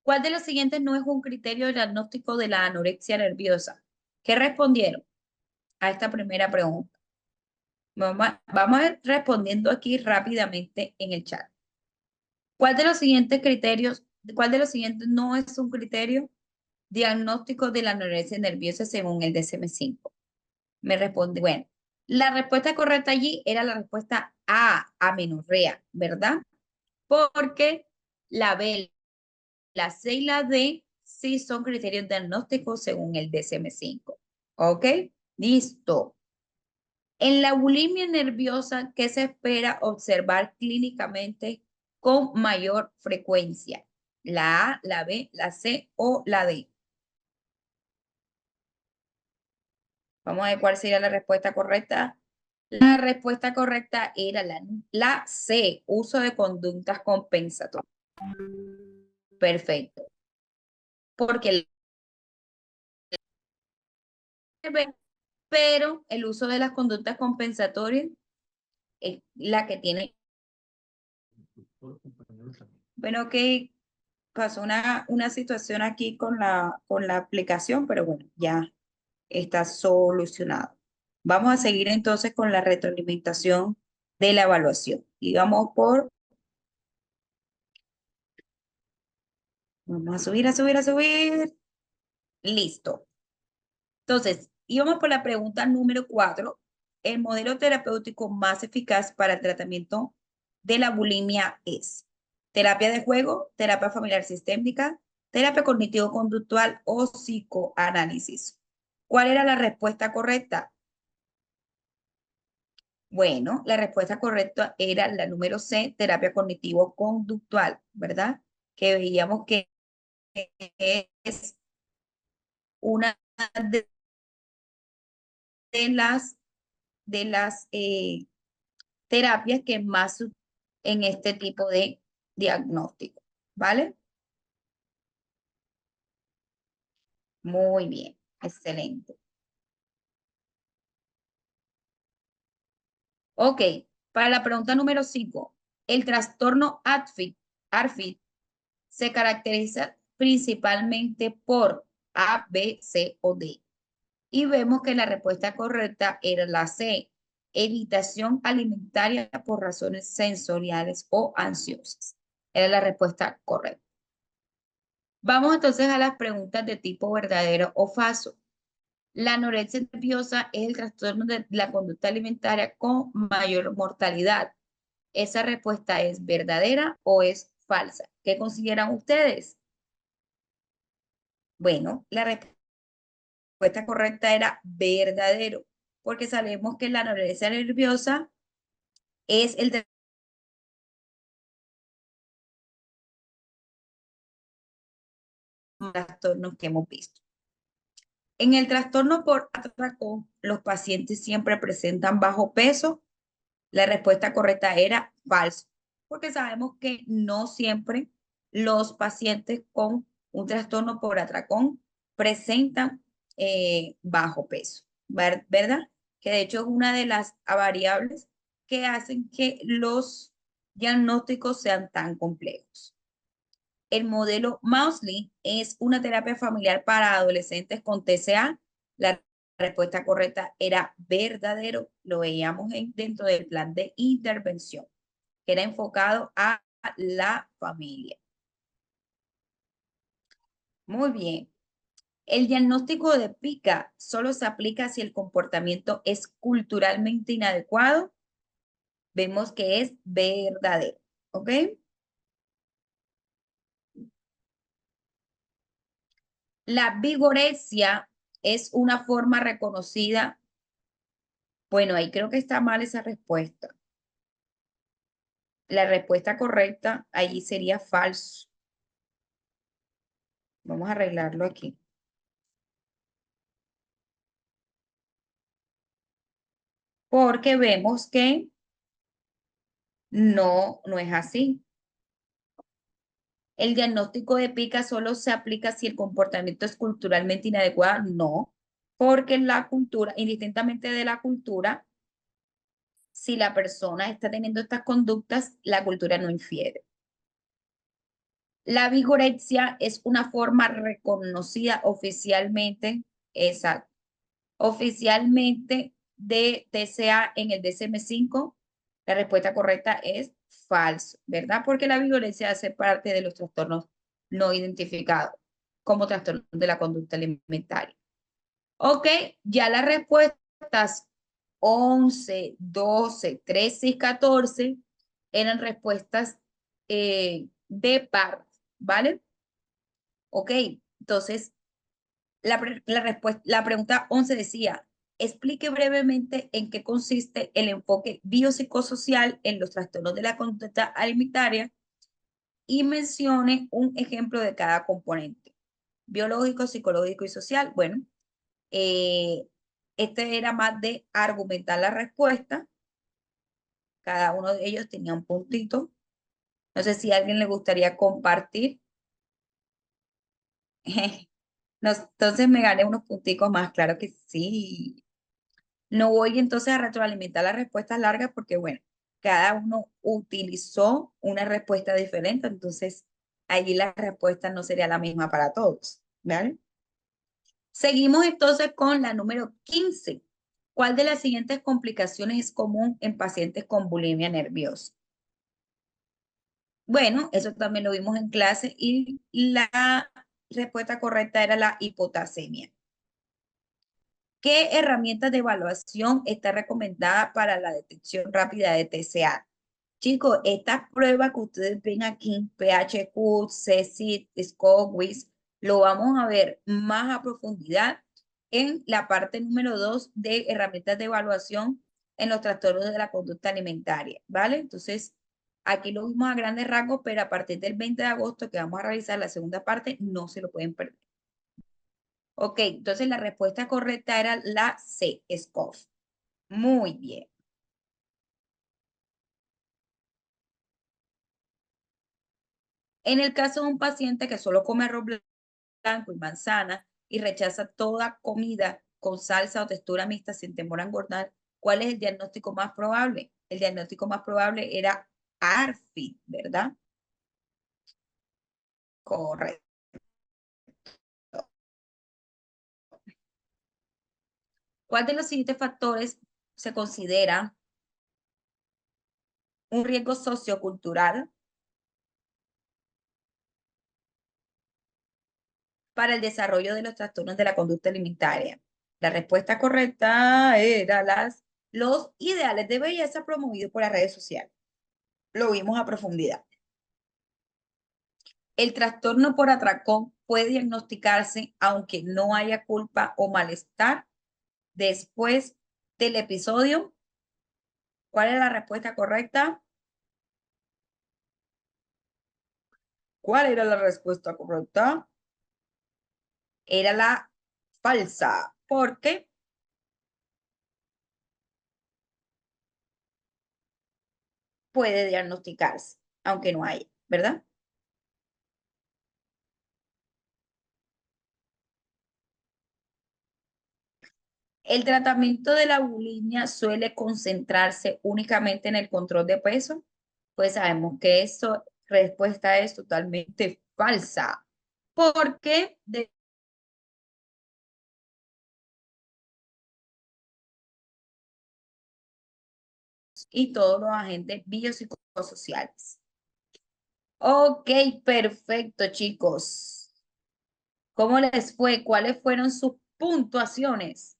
¿cuál de los siguientes no es un criterio diagnóstico de la anorexia nerviosa? ¿Qué respondieron a esta primera pregunta? Vamos a ir respondiendo aquí rápidamente en el chat. ¿Cuál de los siguientes criterios, cuál de los siguientes no es un criterio diagnóstico de la anorexia nerviosa según el DSM-5? Me responde, bueno, la respuesta correcta allí era la respuesta A, amenorrea, ¿verdad? Porque la B, la C y la D sí son criterios diagnósticos según el DSM-5. ¿Ok? Listo. En la bulimia nerviosa, ¿qué se espera observar clínicamente con mayor frecuencia? ¿La A, la B, la C o la D? Vamos a ver cuál sería la respuesta correcta. La respuesta correcta era la C, uso de conductas compensatorias. Perfecto. Porque el B, pero el uso de las conductas compensatorias es la que tiene. Bueno, que pasó una situación aquí con la aplicación, pero bueno, ya está solucionado. Vamos a seguir entonces con la retroalimentación de la evaluación. Y vamos a subir, a subir, a subir. Listo. Entonces, íbamos por la pregunta número 4. El modelo terapéutico más eficaz para el tratamiento de la bulimia es terapia de juego, terapia familiar sistémica, terapia cognitivo-conductual o psicoanálisis. ¿Cuál era la respuesta correcta? Bueno, la respuesta correcta era la número C, terapia cognitivo-conductual, ¿verdad? Que veíamos que es una de las, de las terapias que más en este tipo de diagnóstico, ¿vale? Muy bien, excelente. Ok, para la pregunta número 5, el trastorno ARFID se caracteriza principalmente por A, B, C o D. Y vemos que la respuesta correcta era la C, evitación alimentaria por razones sensoriales o ansiosas. Era la respuesta correcta. Vamos entonces a las preguntas de tipo verdadero o falso. La anorexia nerviosa es el trastorno de la conducta alimentaria con mayor mortalidad. ¿Esa respuesta es verdadera o es falsa? ¿Qué consideran ustedes? Bueno, la respuesta correcta era verdadero, porque sabemos que la anorexia nerviosa es el trastorno que hemos visto. En el trastorno por atracón, los pacientes siempre presentan bajo peso. La respuesta correcta era falso, porque sabemos que no siempre los pacientes con un trastorno por atracón presentan bajo peso, ¿verdad? Que de hecho es una de las variables que hacen que los diagnósticos sean tan complejos. El modelo Mausley es una terapia familiar para adolescentes con TCA. La respuesta correcta era verdadero. Lo veíamos dentro del plan de intervención, que era enfocado a la familia. Muy bien. El diagnóstico de pica solo se aplica si el comportamiento es culturalmente inadecuado. Vemos que es verdadero. ¿Ok? La vigorexia es una forma reconocida. Bueno, ahí creo que está mal esa respuesta. La respuesta correcta allí sería falso. Vamos a arreglarlo aquí. Porque vemos que no es así. El diagnóstico de pica solo se aplica si el comportamiento es culturalmente inadecuado. No, porque la cultura, indistintamente de la cultura, si la persona está teniendo estas conductas, la cultura no infiere. La vigorexia es una forma reconocida oficialmente, exacto, oficialmente de TCA en el DSM-5. La respuesta correcta es falso, ¿verdad? Porque la violencia hace parte de los trastornos no identificados como trastornos de la conducta alimentaria. Ok, ya las respuestas 11, 12, 13 y 14 eran respuestas de par, ¿vale? Ok, entonces la pregunta 11 decía, explique brevemente en qué consiste el enfoque biopsicosocial en los trastornos de la conducta alimentaria y mencione un ejemplo de cada componente, biológico, psicológico y social. Bueno, eh, este era más de argumentar la respuesta. Cada uno de ellos tenía un puntito. No sé si a alguien le gustaría compartir. Entonces me gané unos punticos más, claro que sí. No voy entonces a retroalimentar las respuestas largas porque, bueno, cada uno utilizó una respuesta diferente, entonces allí la respuesta no sería la misma para todos, ¿vale? Seguimos entonces con la número 15. ¿Cuál de las siguientes complicaciones es común en pacientes con bulimia nerviosa? Bueno, eso también lo vimos en clase y la respuesta correcta era la hipotasemia. ¿Qué herramientas de evaluación está recomendada para la detección rápida de TCA? Chicos, estas pruebas que ustedes ven aquí, PHQ, CECID, SCOWIS, lo vamos a ver más a profundidad en la parte número 2 de herramientas de evaluación en los trastornos de la conducta alimentaria, ¿vale? Entonces, aquí lo vimos a grandes rasgos, pero a partir del 20 de agosto que vamos a realizar la segunda parte, no se lo pueden perder. Ok, entonces la respuesta correcta era la C, SCOF. Muy bien. En el caso de un paciente que solo come arroz blanco y manzana y rechaza toda comida con salsa o textura mixta sin temor a engordar, ¿cuál es el diagnóstico más probable? El diagnóstico más probable era ARFID, ¿verdad? Correcto. ¿Cuál de los siguientes factores se considera un riesgo sociocultural para el desarrollo de los trastornos de la conducta alimentaria? La respuesta correcta era los ideales de belleza promovidos por las redes sociales. lo vimos a profundidad. El trastorno por atracón puede diagnosticarse aunque no haya culpa o malestar después del episodio. ¿Cuál es la respuesta correcta? ¿Cuál era la respuesta correcta? Era la falsa, porque puede diagnosticarse, aunque no haya, ¿verdad? El tratamiento de la bulimia suele concentrarse únicamente en el control de peso, pues sabemos que eso, respuesta es totalmente falsa, porque y todos los agentes biopsicosociales. Ok, perfecto, chicos. ¿Cómo les fue? ¿Cuáles fueron sus puntuaciones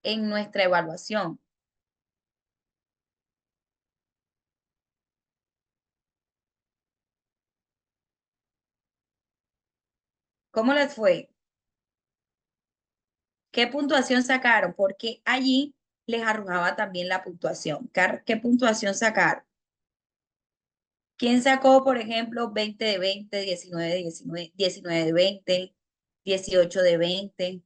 en nuestra evaluación? ¿Cómo les fue? ¿Qué puntuación sacaron? Porque allí les arrojaba también la puntuación. ¿Qué puntuación sacaron? ¿Quién sacó, por ejemplo, 20 de 20, 19 de 19, 19 de 20, 18 de 20?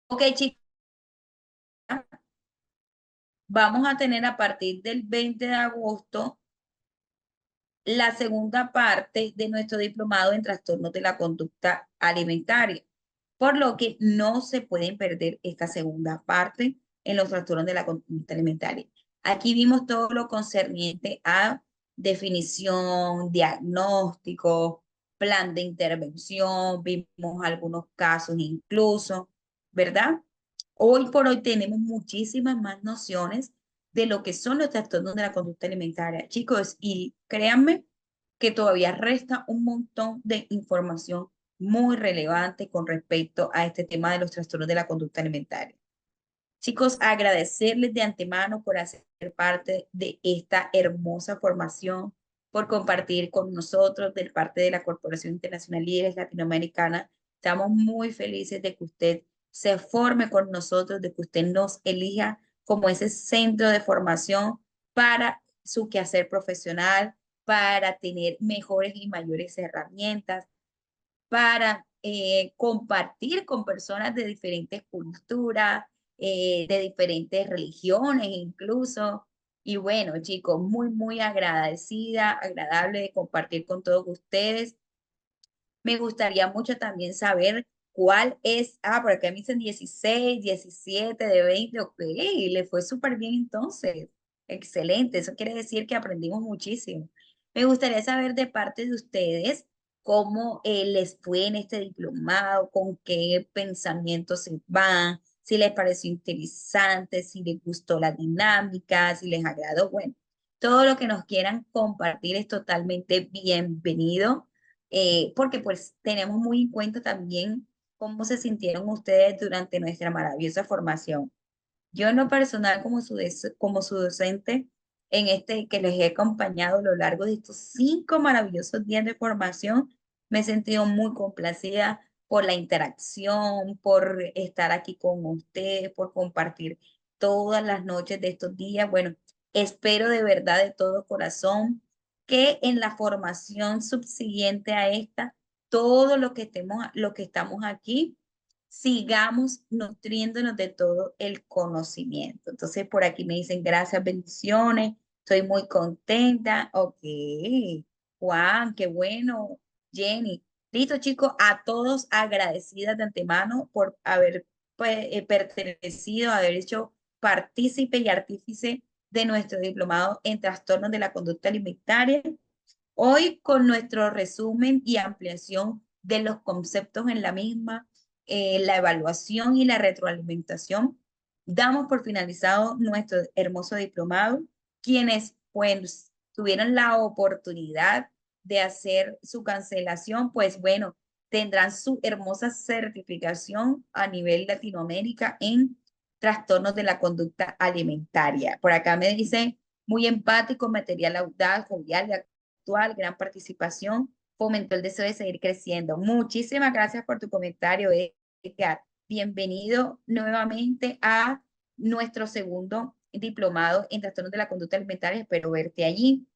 Ok, chicos, vamos a tener a partir del 20 de agosto la segunda parte de nuestro diplomado en trastornos de la conducta alimentaria, por lo que no se pueden perder esta segunda parte en los trastornos de la conducta alimentaria. Aquí vimos todo lo concerniente a definición, diagnóstico, plan de intervención, vimos algunos casos incluso, ¿verdad? Hoy por hoy tenemos muchísimas más nociones de lo que son los trastornos de la conducta alimentaria, chicos, y créanme que todavía resta un montón de información muy relevante con respecto a este tema de los trastornos de la conducta alimentaria. Chicos, agradecerles de antemano por hacer parte de esta hermosa formación, por compartir con nosotros de parte de la Corporación Internacional Líderes Latinoamericana. Estamos muy felices de que usted se forme con nosotros, de que usted nos elija como ese centro de formación para su quehacer profesional, para tener mejores y mayores herramientas, para compartir con personas de diferentes culturas, de diferentes religiones incluso. Y bueno, chicos, muy, muy agradecida, agradable de compartir con todos ustedes. Me gustaría mucho también saber cuál es, por acá me dicen 16, 17 de 20, ok, le fue súper bien entonces. Excelente, eso quiere decir que aprendimos muchísimo. Me gustaría saber de parte de ustedes cómo les fue en este diplomado, con qué pensamientos se van, si les pareció interesante, si les gustó la dinámica, si les agradó. Bueno, todo lo que nos quieran compartir es totalmente bienvenido, porque pues tenemos muy en cuenta también cómo se sintieron ustedes durante nuestra maravillosa formación. Yo en lo personal como su docente en este que les he acompañado a lo largo de estos 5 maravillosos días de formación, me he sentido muy complacida por la interacción, por estar aquí con ustedes, por compartir todas las noches de estos días. Bueno, espero de verdad de todo corazón que en la formación subsiguiente a esta, todo lo que estamos aquí, sigamos nutriéndonos de todo el conocimiento. Entonces, por aquí me dicen gracias, bendiciones, estoy muy contenta. Ok, Juan, qué bueno, Jenny. Listo, chicos, a todos agradecidas de antemano por haber pues, pertenecido, haber hecho partícipe y artífice de nuestro diplomado en trastornos de la conducta alimentaria. Hoy con nuestro resumen y ampliación de los conceptos en la misma, la evaluación y la retroalimentación, damos por finalizado nuestro hermoso diplomado. Quienes pues tuvieron la oportunidad de hacer su cancelación, pues bueno, tendrán su hermosa certificación a nivel Latinoamérica en trastornos de la conducta alimentaria. Por acá me dice, muy empático, material audaz, jovial y actual, gran participación, fomentó el deseo de seguir creciendo. Muchísimas gracias por tu comentario, Edgar. Bienvenido nuevamente a nuestro segundo diplomado en trastornos de la conducta alimentaria. Espero verte allí.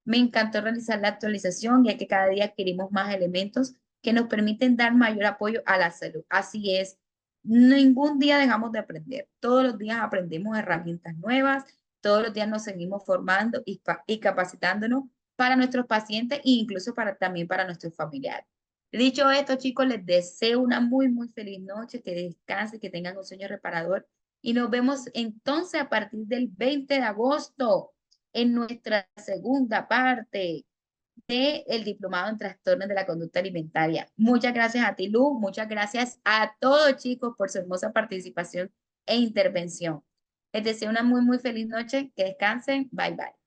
Me encantó realizar la actualización, ya que cada día adquirimos más elementos que nos permiten dar mayor apoyo a la salud. Así es, ningún día dejamos de aprender. Todos los días aprendemos herramientas nuevas, todos los días nos seguimos formando y capacitándonos para nuestros pacientes e incluso también para nuestros familiares. Dicho esto, chicos, les deseo una muy feliz noche, que descansen, que tengan un sueño reparador y nos vemos entonces a partir del 20 de agosto en nuestra segunda parte del diplomado en trastornos de la conducta alimentaria. Muchas gracias a ti, Lu. Muchas gracias a todos, chicos, por su hermosa participación e intervención. Les deseo una muy feliz noche. Que descansen. Bye, bye.